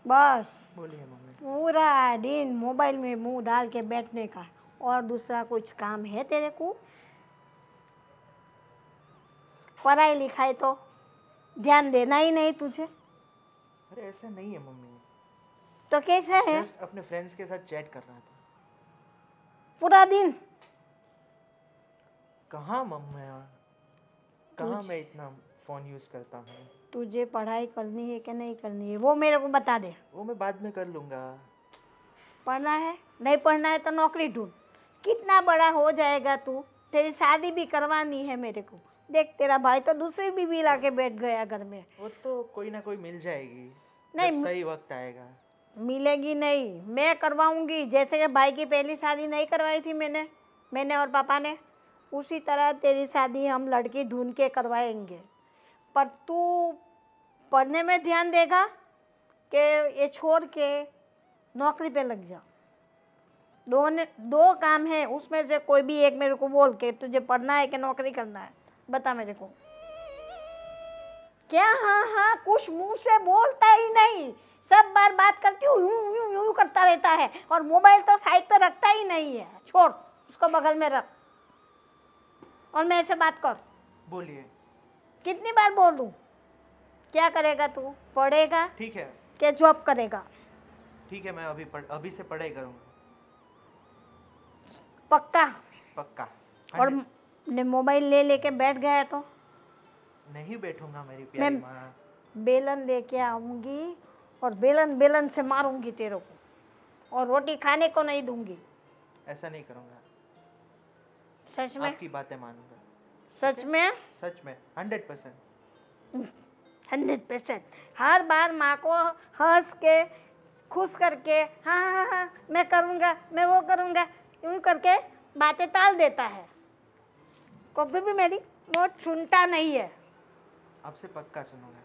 बस बोलिए मम्मी। पूरा दिन मोबाइल में मुंह डाल के बैठने का, और दूसरा कुछ काम है तेरे को? पढ़ाई लिखाई तो ध्यान देना ही नहीं तुझे, अरे ऐसा नहीं है मम्मी, तो कैसा है? जस्ट अपने फ्रेंड्स के साथ चैट कर रहा था। पूरा दिन कहाँ मम्मी, कहाँ मैं इतना फ़ोन यूज़ करता हूँ। तुझे पढ़ाई करनी है कि नहीं करनी है वो मेरे को बता दे। वो मैं बाद में कर लूँगा। पढ़ना है, नहीं पढ़ना है तो नौकरी ढूंढ। कितना बड़ा हो जाएगा तू, तेरी शादी भी करवानी है मेरे को। देख तेरा भाई तो दूसरी बीवी ला के बैठ गया घर में। वो तो कोई ना कोई मिल जाएगी, नहीं, जब सही वक्त आएगा। मिलेगी नहीं, मैं करवाऊंगी। जैसे कि भाई की पहली शादी नहीं करवाई थी मैंने और पापा ने, उसी तरह तेरी शादी हम लड़की ढूंढ के करवाएंगे। पर तू पढ़ने में ध्यान देगा कि ये छोड़ के नौकरी पे लग जा। दो काम है, उसमें से कोई भी एक मेरे को बोल के, तुझे पढ़ना है कि नौकरी करना है, बता मेरे को। क्या हाँ हाँ कुछ मुंह से बोलता ही नहीं, सब बार बात करती हूँ यूं यूं यूं करता रहता है, और मोबाइल तो साइड पे रखता ही नहीं है। छोड़ उसको, बगल में रख और मेरे से बात कर। बोलिए। कितनी बार बोलूं? क्या करेगा तू? पढ़ेगा ठीक है, कि जॉब करेगा? ठीक है, मैं अभी से पढ़ाई करूँगा, पक्का? पक्का। और 100। ने मोबाइल ले लेके बैठ गया तो नहीं बैठूंगा मेरी प्यारी माँ। बेलन लेके आऊंगी और बेलन से मारूंगी तेरे को, और रोटी खाने को नहीं दूंगी। ऐसा नहीं करूँगा, सच में? आपकी बातें मानूंगा। सच में? सच में 100%। 100%। हर बार माँ को हंस के खुश करके हाँ हाँ हाँ मैं करूँगा, मैं वो करूँगा, यूँ करके बातें टाल देता है। कभी भी मेरी बात सुनता नहीं है। आपसे पक्का सुनूंगा।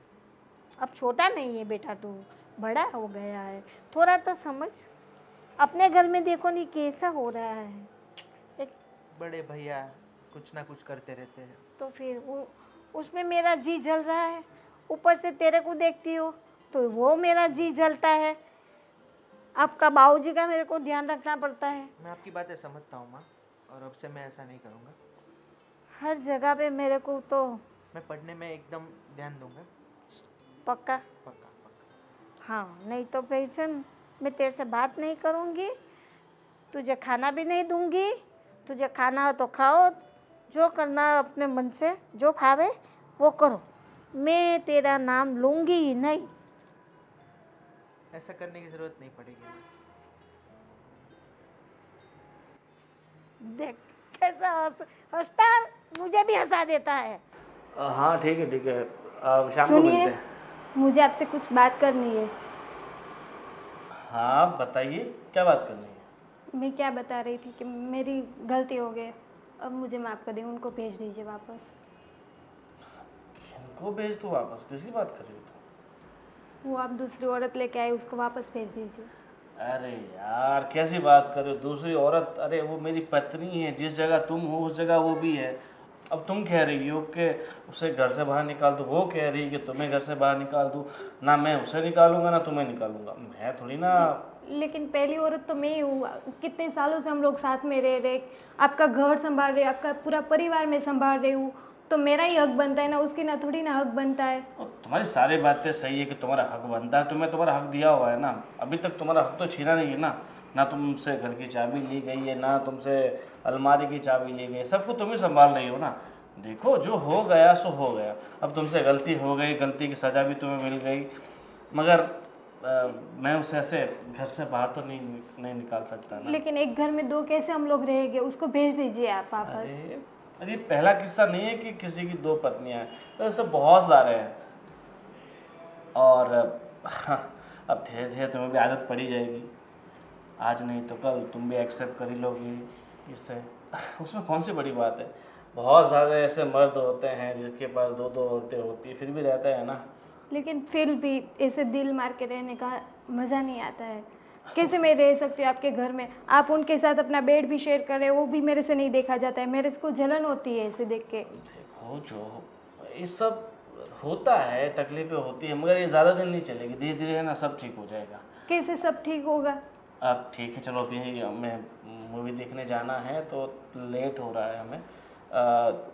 अब छोटा नहीं है बेटा, तू बड़ा हो गया है, थोड़ा तो समझ। अपने घर में देखो नहीं कैसा हो रहा है। एक बड़े भैया कुछ ना कुछ करते रहते हैं। तो फिर उसमें मेरा जी जल रहा है, ऊपर से तेरे को देखती हो तो वो मेरा जी जलता है। आपका बाबूजी का मेरे को ध्यान रखना पड़ता है। मैं आपकी बातें समझता हूँ माँ, और अब से मैं ऐसा नहीं करूँगा। हर जगह पे मेरे को तो मैं पढ़ने में एकदम ध्यान दूंगा। पक्का? पक्का पक्का। हाँ, नहीं तो फिर सुन, मैं तेरे से बात नहीं करूँगी, तुझे खाना भी नहीं दूँगी। तुझे खाना हो तो खाओ, जो करना है अपने मन से जो खावे वो करो, मैं तेरा नाम लूँगी ही नहीं। ऐसा करने की ज़रूरत नहीं पड़ेगी। देख कैसा हंसता है, मुझे भी हंसा देता है। हाँ ठीक है ठीक है, अब शाम को मिलते सुनिए, हैं। मुझे आपसे कुछ बात करनी है। हाँ बताइए, क्या बात करनी है? मैं क्या बता रही थी कि मेरी गलती हो गई, अब मुझे माफ़ कर दें, उनको भेज दीजिए वापस। इनको भेज दो वापस? किसकी बात कर रही हो तुम? वो आप दूसरी औरत लेके आए, उसको वापस भेज दीजिए। अरे यार कैसी बात कर रहे हो? दूसरी औरत? अरे वो मेरी पत्नी है, जिस जगह तुम हो उस जगह वो भी है। अब तुम कह रही हो कि उसे घर से बाहर निकाल दो, वो कह रही है कि तुम्हें घर से बाहर निकाल दूँ। ना मैं उसे निकालूंगा ना तुम्हें निकालूंगा, मैं थोड़ी ना। लेकिन पहली औरत तो मैं ही हूँ। कितने सालों से हम लोग साथ में रह रहे, आपका घर संभाल रहे, आपका पूरा परिवार में संभाल रही हूँ, तो मेरा ही हक बनता है ना, उसकी ना थोड़ी ना हक बनता है। और तुम्हारी सारी बातें सही है कि तुम्हारा हक बनता है, तुम्हें तुम्हारा हक दिया हुआ है ना। अभी तक तुम्हारा हक तो छीना नहीं है ना। ना तुमसे घर की चाबी ली गई है, ना तुमसे अलमारी की चाबी ली गई है, सब कुछ तुम ही संभाल रही हो ना। देखो जो हो गया सो हो गया, अब तुमसे गलती हो गई, गलती की सज़ा भी तुम्हें मिल गई, मगर मैं उसे ऐसे घर से बाहर तो नहीं निकाल सकता ना। लेकिन एक घर में दो कैसे हम लोग रहेंगे? उसको भेज दीजिए आप वापस। अरे पहला किस्सा नहीं है कि किसी की दो पत्नियां हैं, तो ऐसे बहुत सारे हैं। और अब धीरे धीरे तुम्हें भी आदत पड़ी जाएगी, आज नहीं तो कल तुम भी एक्सेप्ट कर ही लोगी इससे। उसमें कौन सी बड़ी बात है। बहुत सारे ऐसे मर्द होते हैं जिसके पास दो दो औरतें होती है, फिर भी रहता है ना। लेकिन फिर भी ऐसे दिल मार के रहने का मज़ा नहीं आता है। कैसे मैं रह सकती हूँ आपके घर में? आप उनके साथ अपना बेड भी शेयर कर रहे हो, वो भी मेरे से नहीं देखा जाता है, मेरे को जलन होती है ऐसे देख के। देखो जो ये सब होता है, तकलीफें होती है, मगर ये ज़्यादा दिन नहीं चलेगी, धीरे धीरे है ना सब ठीक हो जाएगा। कैसे सब ठीक होगा? अब ठीक है चलो, अभी हमें मूवी देखने जाना है तो लेट हो रहा है हमें।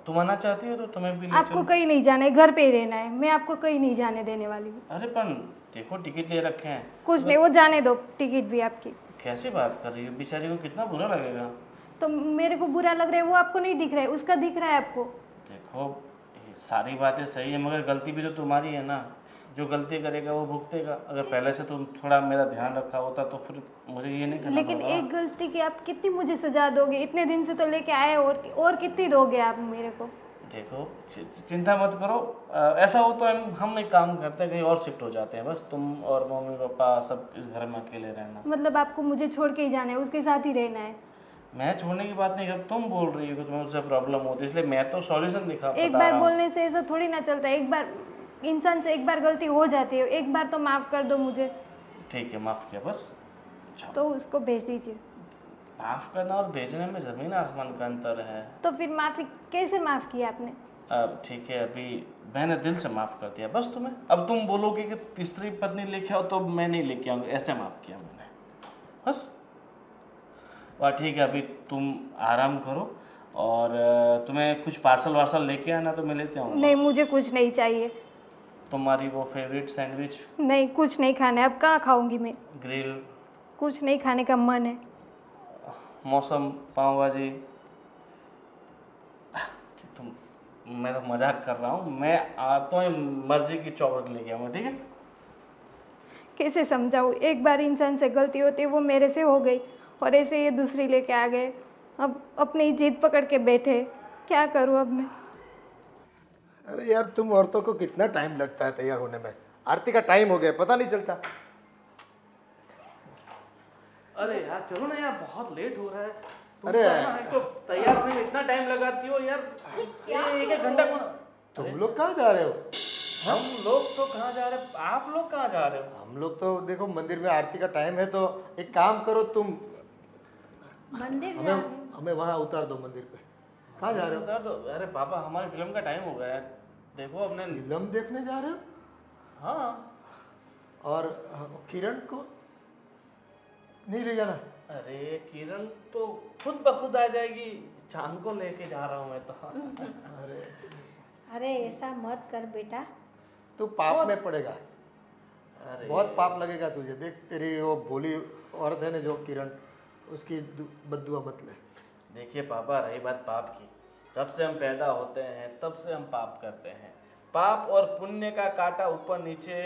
तुम आना चाहती हो तो तुम्हें भी ले आपको चलो। कहीं नहीं जाना है, घर पे ही रहना है। मैं आपको कहीं नहीं जाने देने वाली हूँ। अरे पर देखो टिकट ले रखे हैं। कुछ नहीं, वो जाने दो, टिकट भी आपकी। कैसी बात कर रही हो, बेचारी को कितना बुरा लगेगा। तो मेरे को बुरा लग रहा है, वो आपको नहीं दिख रहा है, उसका दिख रहा है आपको। देखो ये सारी बातें सही है, मगर गलती भी तो तुम्हारी है ना। जो गलती करेगा वो भुगतेगा। अगर पहले से तुम थोड़ा मेरा ध्यान रखा होता तो फिर मुझे ये नहीं करना लेकिन पड़ता। एक गलती की आप कितनी मुझे सजा दोगे? इतने दिन से तो लेके आए, और कितनी दोगे आप मेरे को? देखो चिंता मत करो, ऐसा हो तो हम एक काम करते हैं, कहीं और शिफ्ट हो जाते हैं। बस तुम और मम्मी पापा सब इस घर में अकेले रहना। मतलब आपको मुझे छोड़ के ही जाना है, उसके साथ ही रहना है? मैं छोड़ने की बात नहीं कर, तुम बोल रही हो कि तुम्हें उससे प्रॉब्लम होती है, इसलिए मैं तो सॉल्यूशन एक बता बार रहा हूँ। बोलने से ऐसा थोड़ी ना चलता है। एक बार इंसान से एक बार गलती हो जाती है, एक बार तो माफ़ कर दो मुझे। ठीक है माफ़ किया बस। अच्छा, तो उसको भेज दीजिए। माफ़ करना और भेजने में ज़मीन आसमान का अंतर है। तो फिर माफ़ी कैसे माफ़ किया आपने? अब ठीक है, अभी मैंने दिल से माफ़ कर दिया बस तुम्हें। अब तुम बोलोगे कि तीसरी पत्नी लेके आओ तो मैं नहीं लेके आऊँगा, ऐसे माफ़ किया मैंने बस। वाह ठीक है, अभी तुम आराम करो और तुम्हें कुछ पार्सल वार्सल लेके आना तो मैं लेते आऊँगा। नहीं, मुझे कुछ नहीं चाहिए। तुम्हारी वो फेवरेट सैंडविच, नहीं, कुछ नहीं खाना है। अब कहाँ खाऊंगी मैं? ग्रिल, कुछ नहीं खाने का मन है। मौसम, पाव भाजी। तुम, मैं तो मजाक कर रहा हूँ। मैं आता हूँ मर्जी की चॉकलेट लेके आऊँगा, ठीक है? कैसे समझाऊँ? एक बार इंसान से गलती होती है, वो मेरे से हो गई, और ऐसे ये दूसरी लेके आ गए। अब अपनी जिद पकड़ के बैठे, क्या करूँ अब मैं? अरे यार तुम औरतों को कितना टाइम लगता है तैयार होने में। आरती का टाइम हो गया, पता नहीं चलता। अरे यार चलो ना यार, बहुत लेट हो रहा है। तुम अरे तो ना तो तैयार होने में इतना टाइम लगाती हो यार, एक एक घंटा कौन। तुम लोग कहाँ जा रहे हो? हम लोग तो कहाँ जा रहे हैं, आप लोग कहाँ जा रहे हो? हम लोग तो देखो मंदिर में आरती का टाइम है, तो एक काम करो तुम, मंदिर हमें वहाँ उतार दो मंदिर पे। कहाँ जा रहे हो? उधर तो अरे पापा हमारी फिल्म का टाइम हो गया है, देखो अपने। फिल्म देखने जा रहे हो? हाँ। और किरण को नहीं ले जाना? अरे किरण तो खुद ब खुद आ जाएगी, चांद को लेके जा रहा हूँ मैं तो। अरे अरे ऐसा मत कर बेटा। तू पाप में पड़ेगा, अरे बहुत पाप लगेगा तुझे। देख तेरी वो भोली औरत है ना जो किरण, उसकी बद्दुआ मत ले। देखिए पापा, रही बात पाप की, जब से हम पैदा होते हैं तब से हम पाप करते हैं। पाप और पुण्य का कांटा ऊपर नीचे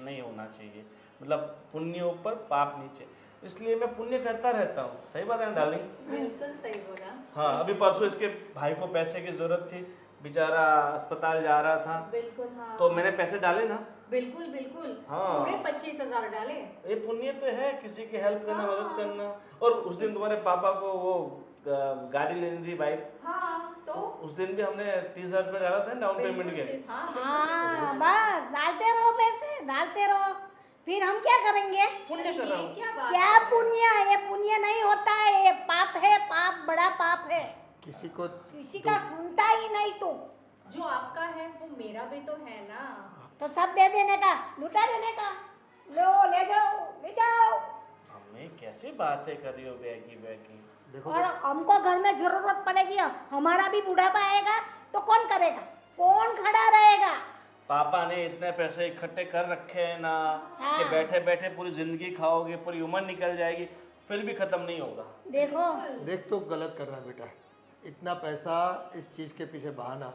नहीं होना चाहिए, मतलब पुण्य ऊपर पाप नीचे, इसलिए मैं पुण्य करता रहता हूँ। सही बात है ना डार्लिंग? बिल्कुल सही बोला। हाँ, अभी परसों इसके भाई को पैसे की जरूरत थी, बेचारा अस्पताल जा रहा था, बिल्कुल हाँ। तो मैंने पैसे डाले ना। बिल्कुल बिल्कुल। हाँ। पूरे 25,000 डाले। ये पुण्य तो है, किसी की हेल्प करना, मदद करना। और उस दिन तुम्हारे पापा को वो गाड़ी लेनी थी, बाइक, हाँ तो उस दिन भी हमने 30,000 रुपये डाला था डाउन पेमेंट के। बिल्कुल, हाँ हाँ बस डालते रहो पैसे, डालते रहो। फिर हम क्या करेंगे? पुण्य कर रहा हूँ। क्या बात क्या पुण्य? ये पुण्य नहीं होता है, ये पाप है, पाप बड़ा पाप है। किसी को किसी का सुनता ही नहीं तू। जो आपका है वो मेरा भी तो है ना। तो सब दे देने का, लुटा देने का। लो ले जाओ, ले जाओ। मम्मी कैसी बातें कर रही हो बैगी बैगी? देखो और हमको घर में जरूरत पड़ेगी, हमारा भी बुढ़ापा आएगा तो कौन करेगा, कौन खड़ा रहेगा? पापा ने इतने पैसे इकट्ठे कर रखे हैं ना हाँ। कि बैठे बैठे पूरी जिंदगी खाओगे, पूरी उम्र निकल जाएगी, फिर भी खत्म नहीं होगा। देखो देख तो गलत कर रहा है बेटा, इतना पैसा इस चीज़ के पीछे बहाना,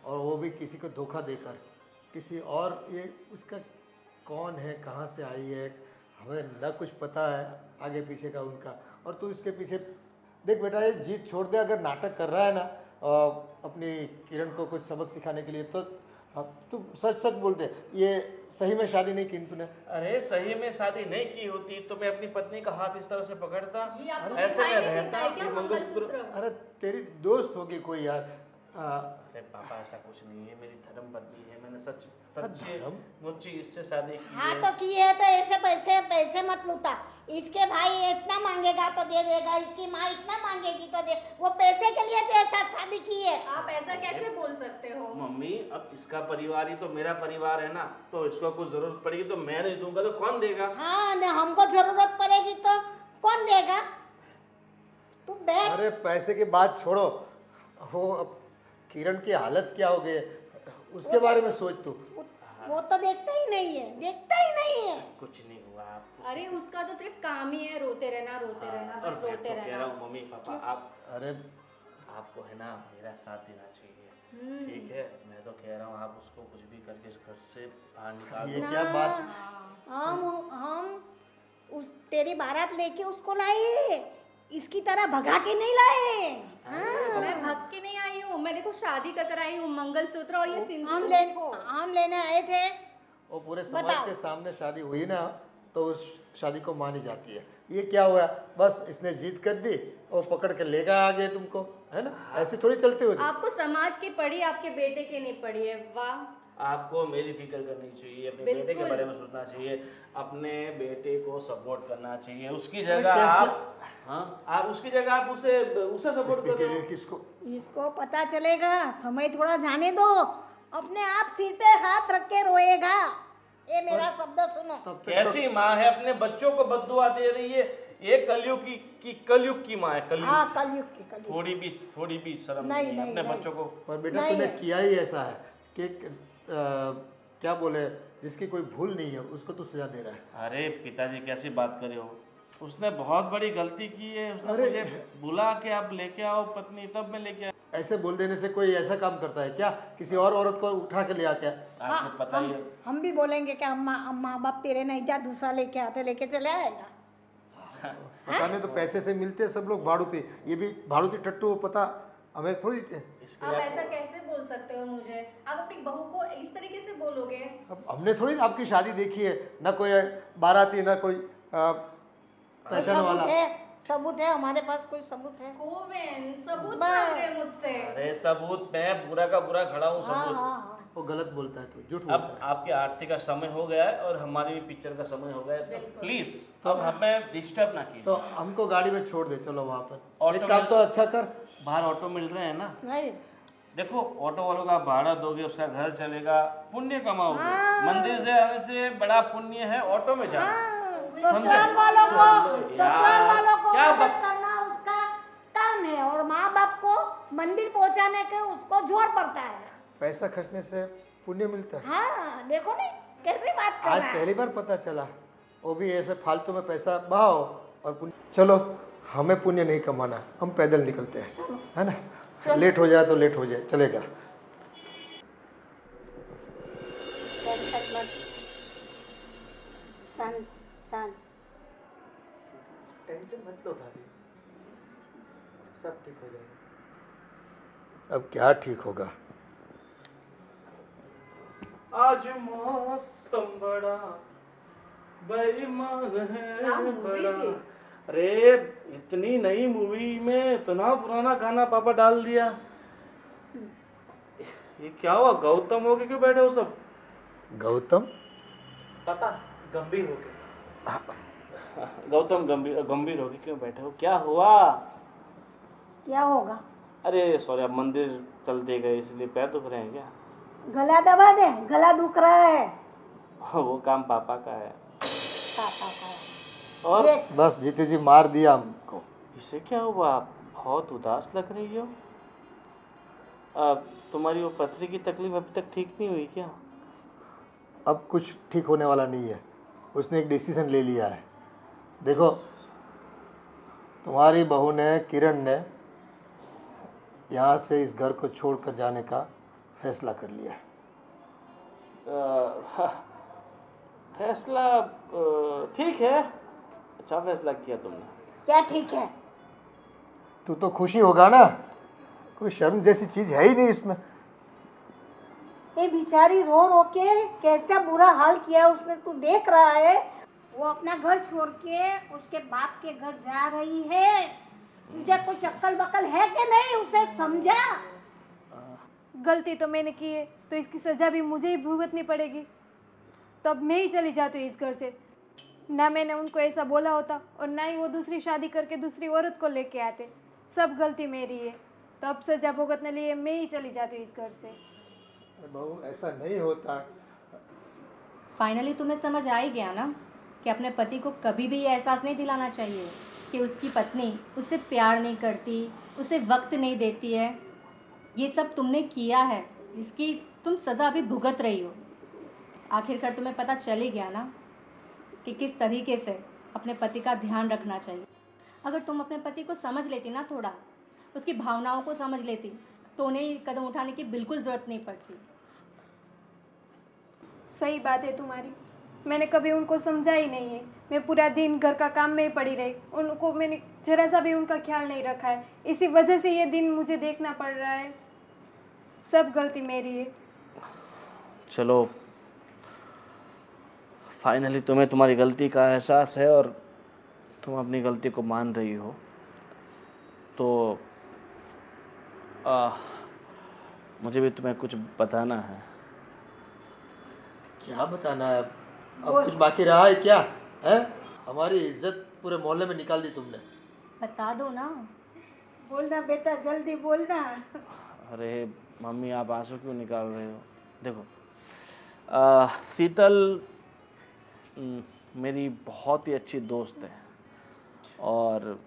और वो भी किसी को धोखा देकर, किसी और, ये उसका कौन है, कहाँ से आई है, हमें न कुछ पता है आगे पीछे का उनका, और तू इसके पीछे देख बेटा, ये जीत छोड़ दे। अगर नाटक कर रहा है ना अपनी किरण को कुछ सबक सिखाने के लिए, तो तू सच सच बोल दे, ये सही में शादी नहीं की तूने? अरे सही में शादी नहीं की होती तो मैं अपनी पत्नी का हाथ इस तरह से पकड़ता, ये आपको ऐसे दिखाई में नहीं रहता, देता है क्या ये मंगलसूत्र। अरे तेरी दोस्त होगी कोई यार। अरे पापा ऐसा कुछ नहीं है, मेरी धर्म पत्नी है, मैंने सच्ची धर्म? मुच्ची इससे शादी की हाँ है। तो किए है तो ऐसे पैसे पैसे मत लूटा। इसके भाई इतना मांगेगा तो दे देगा, इसकी माँ इतना मांगेगी तो दे, वो पैसे के लिए तेरे साथ शादी की है। आप ऐसा कैसे बोल सकते हो? मम्मी अब इसका परिवार ही तो मेरा परिवार है ना, तो इसको कुछ जरूरत पड़ेगी तो मैं नहीं दूंगा तो कौन देगा? हाँ न हमको जरूरत पड़ेगी तो कौन देगा? तू बैठ। अरे पैसे की बात छोड़ो, वो अब किरण की हालत क्या हो गई है उसके बारे में सोच तू। वो तो देखता ही नहीं है, देखता ही नहीं है। कुछ नहीं हुआ आप। अरे उसका तो सिर्फ काम ही है रोते रहना, रोते रहना, और बस मैं रोते तो कह रहा रहना। हूँ मम्मी पापा आप, अरे आपको है ना मेरा साथ देना चाहिए, ठीक है? मैं तो कह रहा हूँ आप उसको कुछ भी करके इस घर से बाहर निकाल ये दो। क्या बात? हम उस तेरी बारात लेके उसको लाए, इसकी तरह भगा के नहीं लाए। हाँ। मैं भग के नहीं आई हूँ, मैं देखो शादी कर आई हूँ, मंगलसूत्र और ये सिंदूर। हम लेने आए थे। वो पूरे बताओ। समाज के सामने शादी हुई ना, तो उस शादी को मानी जाती है। ये क्या हुआ, बस इसने जीत कर दी और पकड़ के लेगा आगे तुमको, है ना? ऐसे थोड़ी चलती होती। आपको समाज की पड़ी, आपके बेटे की नहीं पड़ी है। वाह, आपको मेरी फिक्र करनी चाहिए, अपने बेटे के बिल्कुल। बारे में सोचना चाहिए, अपने बेटे को सपोर्ट करना चाहिए। उसकी अरे जगह कैसे? आप, हाँ आप उसकी जगह आप उसे उसे सपोर्ट करो। किसको? इसको पता चलेगा, समय थोड़ा जाने दो, अपने आप सिर पे हाथ रख के रोएगा। ये मेरा शब्द सुनो। तब तक कैसी माँ है, अपने बच्चों को बद्दुआ दे रही है? ये कलयुग की माँ है, हाँ कलयुग। कलयुग की, कलयुग। थोड़ी भी शर्म नहीं, नहीं है नहीं, अपने नहीं। बच्चों को। पर बेटा नहीं तूने है। किया ही ऐसा है कि क्या बोले, जिसकी कोई भूल नहीं है उसको तू सजा दे रहा है। अरे पिताजी कैसी बात कर रहे हो? उसने बहुत बड़ी गलती की है, उसने अरे। मुझे बुला के आप लेके आओ पत्नी, तब मैं लेके आया। ऐसे बोल देने से कोई ऐसा काम करता है क्या, किसी और औरत को उठा के ले आते हैं? आपको पता ही है। हम भी बोलेंगे कि हम माँ बाप तेरे नहीं, जा दूसरा लेके आते, लेके चले आएगा। पता नहीं तो पैसे से मिलते हैं सब लोग भाड़ूती, ये भी भाड़ूती टट्टू, पता हमें थोड़ी। इसके आप लिए ऐसा कैसे बोल सकते हो मुझे? आप अपनी बहू को इस तरीके से बोलोगे? अब हमने थोड़ी आपकी शादी देखी है, ना कोई बाराती ना कोई पहचान वाला। सबूत है हमारे पास, कोई सबूत है? कोविन सबूत बस। मांग रहे हैं मुझसे। अरे सबूत, मैं बुरा का बुरा खड़ा हूँ, हाँ सबूत। हाँ। वो गलत बोलता है, तो झूठ अब बोलता है। आपके आरती का समय हो गया है और हमारी भी पिक्चर का समय हो गया है, तो बिल्कुल। प्लीज तो हमें डिस्टर्ब ना तो कीजिए। हमको गाड़ी में छोड़ दे, चलो वहाँ पर। ऑटो एक काम में- तो अच्छा कर, बाहर ऑटो मिल रहे हैं ना, नहीं देखो ऑटो वालों का भाड़ा दोगे, उसका घर चलेगा, पुण्य कमाओगे। मंदिर से आने से बड़ा पुण्य है ऑटो में जाना। ससुराल वालों को, यार, ससुराल वालों को क्या मदद करना उसका काम है, और माँ बाप को मंदिर पहुँचाने के उसको जोर पड़ता है। पैसा खर्चने से पुण्य मिलता है। हाँ देखो नहीं कैसी बात कर आज रहा है। पहली बार पता चला, वो भी ऐसे फालतू में पैसा बहाओ और पुण्य। चलो हमें पुण्य नहीं कमाना, हम पैदल निकलते हैं, है ना? लेट हो जाए तो लेट हो जाए, चलेगा। शांत शांत। टेंशन मत लो भाभी, सब ठीक हो जाएगा। अब क्या ठीक होगा? आज मौसम बड़ा बेईमान है, क्या मूवी बड़ा। थी? अरे इतनी नई मूवी में इतना पुराना गाना पापा डाल दिया। ये क्या हुआ, गौतम हो के क्यों बैठे हो सब? गौतम? पापा गंभीर हो गए। गौतम गंभीर गंभीर हो के क्यों बैठे हो, क्या हुआ? क्या होगा? अरे सॉरी, आप मंदिर चलते गए इसलिए पैर दुख रहे हैं क्या? गला दबा दे, गला दुख रहा है। वो काम पापा का है। पापा का। और देख, बस जीते जी मार दिया हमको। इसे क्या हुआ? आप बहुत उदास लग रही हो। तुम्हारी वो पथरी की तकलीफ अभी तक ठीक नहीं हुई क्या? अब कुछ ठीक होने वाला नहीं है। उसने एक डिसीजन ले लिया है। देखो, तुम्हारी बहू ने, किरण ने यहाँ से इस घर को छोड़कर जाने का फैसला कर लिया है। फैसला ठीक है, अच्छा फैसला किया तुमने। क्या ठीक है? तू तो खुशी होगा ना, कोई शर्म जैसी चीज है ही नहीं इसमें। ये बेचारी रो रो के कैसा बुरा हाल किया उसने, तू देख रहा है। वो अपना घर छोड़ के उसके बाप के घर जा रही है। तुझे कुछ अक्ल बकल है कि नहीं? उसे समझा। गलती तो मैंने की है तो इसकी सज़ा भी मुझे ही भुगतनी पड़ेगी। तो अब मैं ही चली जाती हूँ इस घर से। ना मैंने उनको ऐसा बोला होता और ना ही वो दूसरी शादी करके दूसरी औरत को लेके आते। सब गलती मेरी है, तो अब सज़ा भुगतने लिए मैं ही चली जाती हूँ इस घर से। बहू, ऐसा नहीं होता। फाइनली तुम्हें समझ आ ही गया ना कि अपने पति को कभी भी ये एहसास नहीं दिलाना चाहिए कि उसकी पत्नी उससे प्यार नहीं करती, उसे वक्त नहीं देती है। ये सब तुमने किया है जिसकी तुम सज़ा अभी भुगत रही हो। आखिरकार तुम्हें पता चल ही गया ना कि किस तरीके से अपने पति का ध्यान रखना चाहिए। अगर तुम अपने पति को समझ लेती ना, थोड़ा उसकी भावनाओं को समझ लेती, तो उन्हें कदम उठाने की बिल्कुल ज़रूरत नहीं पड़ती। सही बात है तुम्हारी, मैंने कभी उनको समझा ही नहीं है। मैं पूरा दिन घर का काम में ही पड़ी रही, उनको मैंने जरा सा भी उनका ख्याल नहीं रखा है। इसी वजह से ये दिन मुझे देखना पड़ रहा है। सब गलती मेरी है। चलो, फाइनली तुम्हें तुम्हारी गलती का एहसास है और तुम अपनी गलती को मान रही हो। तो मुझे भी तुम्हें कुछ बताना है। क्या बताना है? अब कुछ बाकी रहा है क्या? है, हमारी इज्जत पूरे मोहल्ले में निकाल दी तुमने। बता दो ना। बोलना बेटा, जल्दी बोलना। अरे मम्मी, आप आंसू क्यों निकाल रहे हो? देखो, शीतल मेरी बहुत ही अच्छी दोस्त है और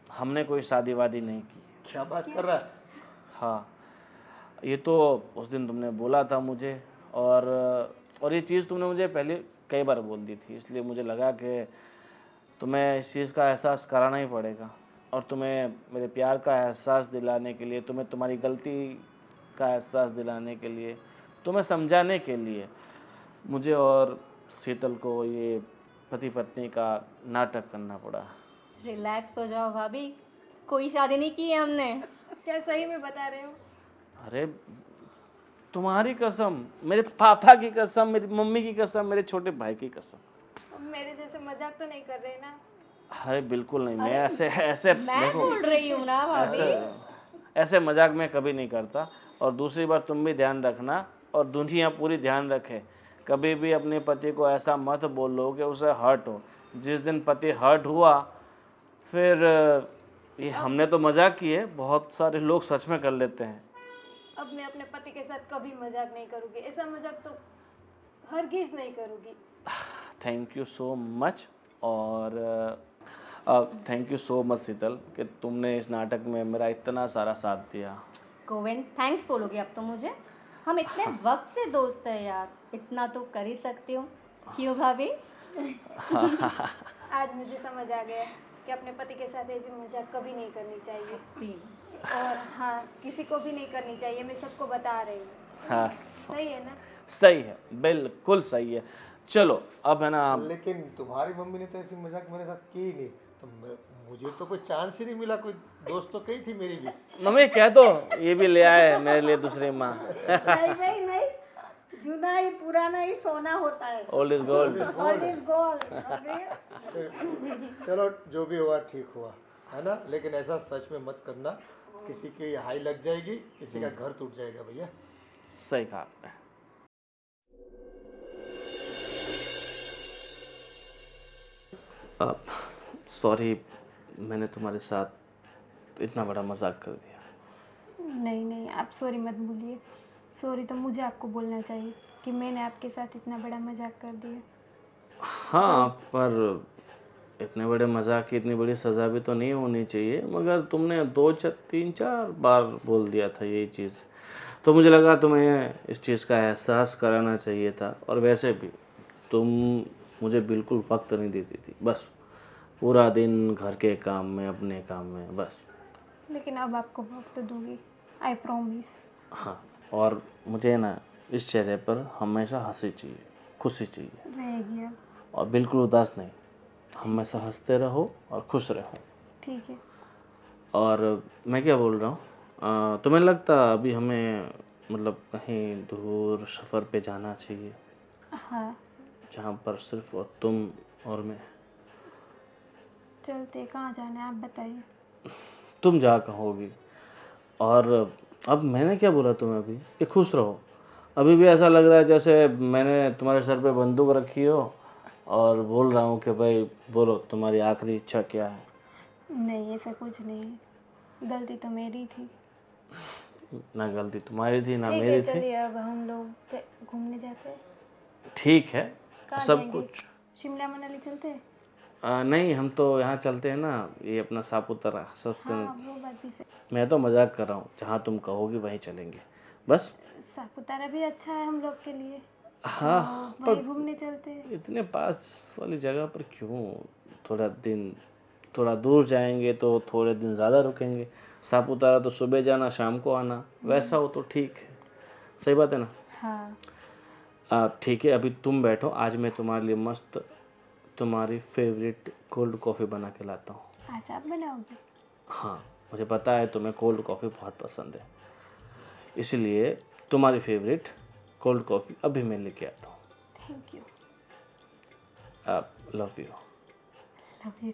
हमने कोई शादी वादी नहीं की। क्या बात कर रहा है? हाँ, ये तो उस दिन तुमने बोला था मुझे और ये चीज़ तुमने मुझे पहले कई बार बोल दी थी, इसलिए मुझे लगा कि तुम्हें इस चीज़ का एहसास कराना ही पड़ेगा। और तुम्हें मेरे प्यार का एहसास दिलाने के लिए, तुम्हें तुम्हारी गलती का एहसास दिलाने के लिए, तुम्हें समझाने के लिए मुझे और शीतल को ये पति पत्नी का नाटक करना पड़ा। रिलैक्स हो जाओ भाभी, कोई शादी नहीं की है हमने। क्या सही में बता रहे हो? अरे तुम्हारी कसम, मेरे पापा की कसम, मेरी मम्मी की कसम, मेरे छोटे भाई की कसम। मेरे जैसे मजाक तो नहीं कर रहे ना? अरे बिल्कुल नहीं, मैं ऐसे मैं देखो, बोल रही हूँ ना भाभी। ऐसे मजाक मैं कभी नहीं करता। और दूसरी बात, तुम भी ध्यान रखना और दुनिया पूरी ध्यान रखे, कभी भी अपने पति को ऐसा मत बोलो कि उसे हर्ट हो। जिस दिन पति हर्ट हुआ, फिर ये हमने तो मजाक किए, बहुत सारे लोग सच में कर लेते हैं। अब मैं अपने पति के साथ कभी मजाक नहीं करूँगी। ऐसा मजाक तो हरगिज़ नहीं करूँगी। Thank you so much. और थैंक यू सो मच शीतल कि तुमने इस नाटक में मेरा इतना सारा साथ दिया। गोविंद, थैंक्स बोलोगे अब तो मुझे? हम इतने वक्त से दोस्त हैं यार, इतना तो कर ही सकती हो। क्यों भाभी? आज मुझे समझ आ गया कि अपने पति के साथ ऐसी मजाक कभी नहीं करनी चाहिए। और हाँ, किसी को भी नहीं करनी चाहिए। मैं सबको बता रही हूँ। हाँ, सही है ना? सही है, बिल्कुल सही है। चलो अब है ना, लेकिन तुम्हारी मम्मी ने तो ऐसी मजाक मेरे साथ की ही नहीं, तो मुझे तो कोई चांस ही नहीं मिला। कोई दोस्त तो कही थी मेरी भी। मम्मी कह दो ये भी ले आए मेरे लिए दूसरी माँ। नहीं भाई नहीं, जुना ही पुराना ही सोना होता है। Old is gold. Old is gold। चलो, जो भी हुआ ठीक हुआ, है ना? लेकिन ऐसा सच में मत करना, किसी की हाई लग जाएगी, किसी का घर टूट जाएगा भैया। सही कहा आपने। सॉरी, मैंने तुम्हारे साथ इतना बड़ा मजाक कर दिया। नहीं नहीं, आप सॉरी मत बोलिए। सॉरी तो मुझे आपको बोलना चाहिए कि मैंने आपके साथ इतना बड़ा मजाक कर दिया। हाँ, पर इतने बड़े मजाक की इतनी बड़ी सज़ा भी तो नहीं होनी चाहिए, मगर तुमने 2 3 4 बार बोल दिया था यही चीज़, तो मुझे लगा तुम्हें इस चीज़ का एहसास कराना चाहिए था। और वैसे भी तुम मुझे बिल्कुल वक्त नहीं देती थी, बस पूरा दिन घर के काम में, अपने काम में बस। लेकिन अब आपको वक्त दूंगी, आई प्रॉमिस। हाँ, और मुझे ना इस चेहरे पर हमेशा हंसी चाहिए, खुशी चाहिए, रहेगी अब। और बिल्कुल उदास नहीं। हमेशा हंसते रहो और खुश रहो। ठीक है। और मैं क्या बोल रहा हूँ, तुम्हें लगता अभी हमें मतलब कहीं दूर सफ़र पे जाना चाहिए, हाँ जहाँ पर सिर्फ और तुम और मैं? चलते, कहाँ जाना है आप बताइए। तुम जहाँ कहोगी। और अब मैंने क्या बोला तुम्हें अभी कि खुश रहो? अभी भी ऐसा लग रहा है जैसे मैंने तुम्हारे सर पे बंदूक रखी हो और बोल रहा हूँ कि भाई बोलो तुम्हारी आखिरी इच्छा क्या है। नहीं ऐसा कुछ नहीं है, गलती तो मेरी थी। ना गलती तुम्हारी थी ना ठीक है मेरी थी। चलिए, अब हम लोग घूमने जाते हैं। ठीक है, कहाँ सब जाएंगे? कुछ। शिमला मनाली चलते हैं? नहीं, हम तो यहाँ चलते हैं ना, ये अपना सापुतारा सबसे। हाँ वो बात भी सही। मैं तो मजाक कर रहा हूँ, जहाँ तुम कहोगी वहीं चलेंगे बस। सापुतारा भी अच्छा है हम लोग के लिए, हाँ, तो पर वहीं घूमने चलते हैं। इतने पास वाली जगह पर क्यों? थोड़ा दिन, थोड़ा दूर जाएंगे तो थोड़े दिन ज़्यादा रुकेंगे। सापुतारा तो सुबह जाना शाम को आना, वैसा हो तो ठीक है। सही बात है ना? हाँ ठीक है, अभी तुम बैठो, आज मैं तुम्हारे लिए मस्त तुम्हारी फेवरेट कोल्ड कॉफ़ी बना के लाता हूँ। आज आप बनाओगे? हाँ, मुझे पता है तुम्हें कोल्ड कॉफ़ी बहुत पसंद है, इसलिए तुम्हारी फेवरेट कोल्ड कॉफ़ी अभी मैं लेके आता हूँ। Thank you. Love you. Love you.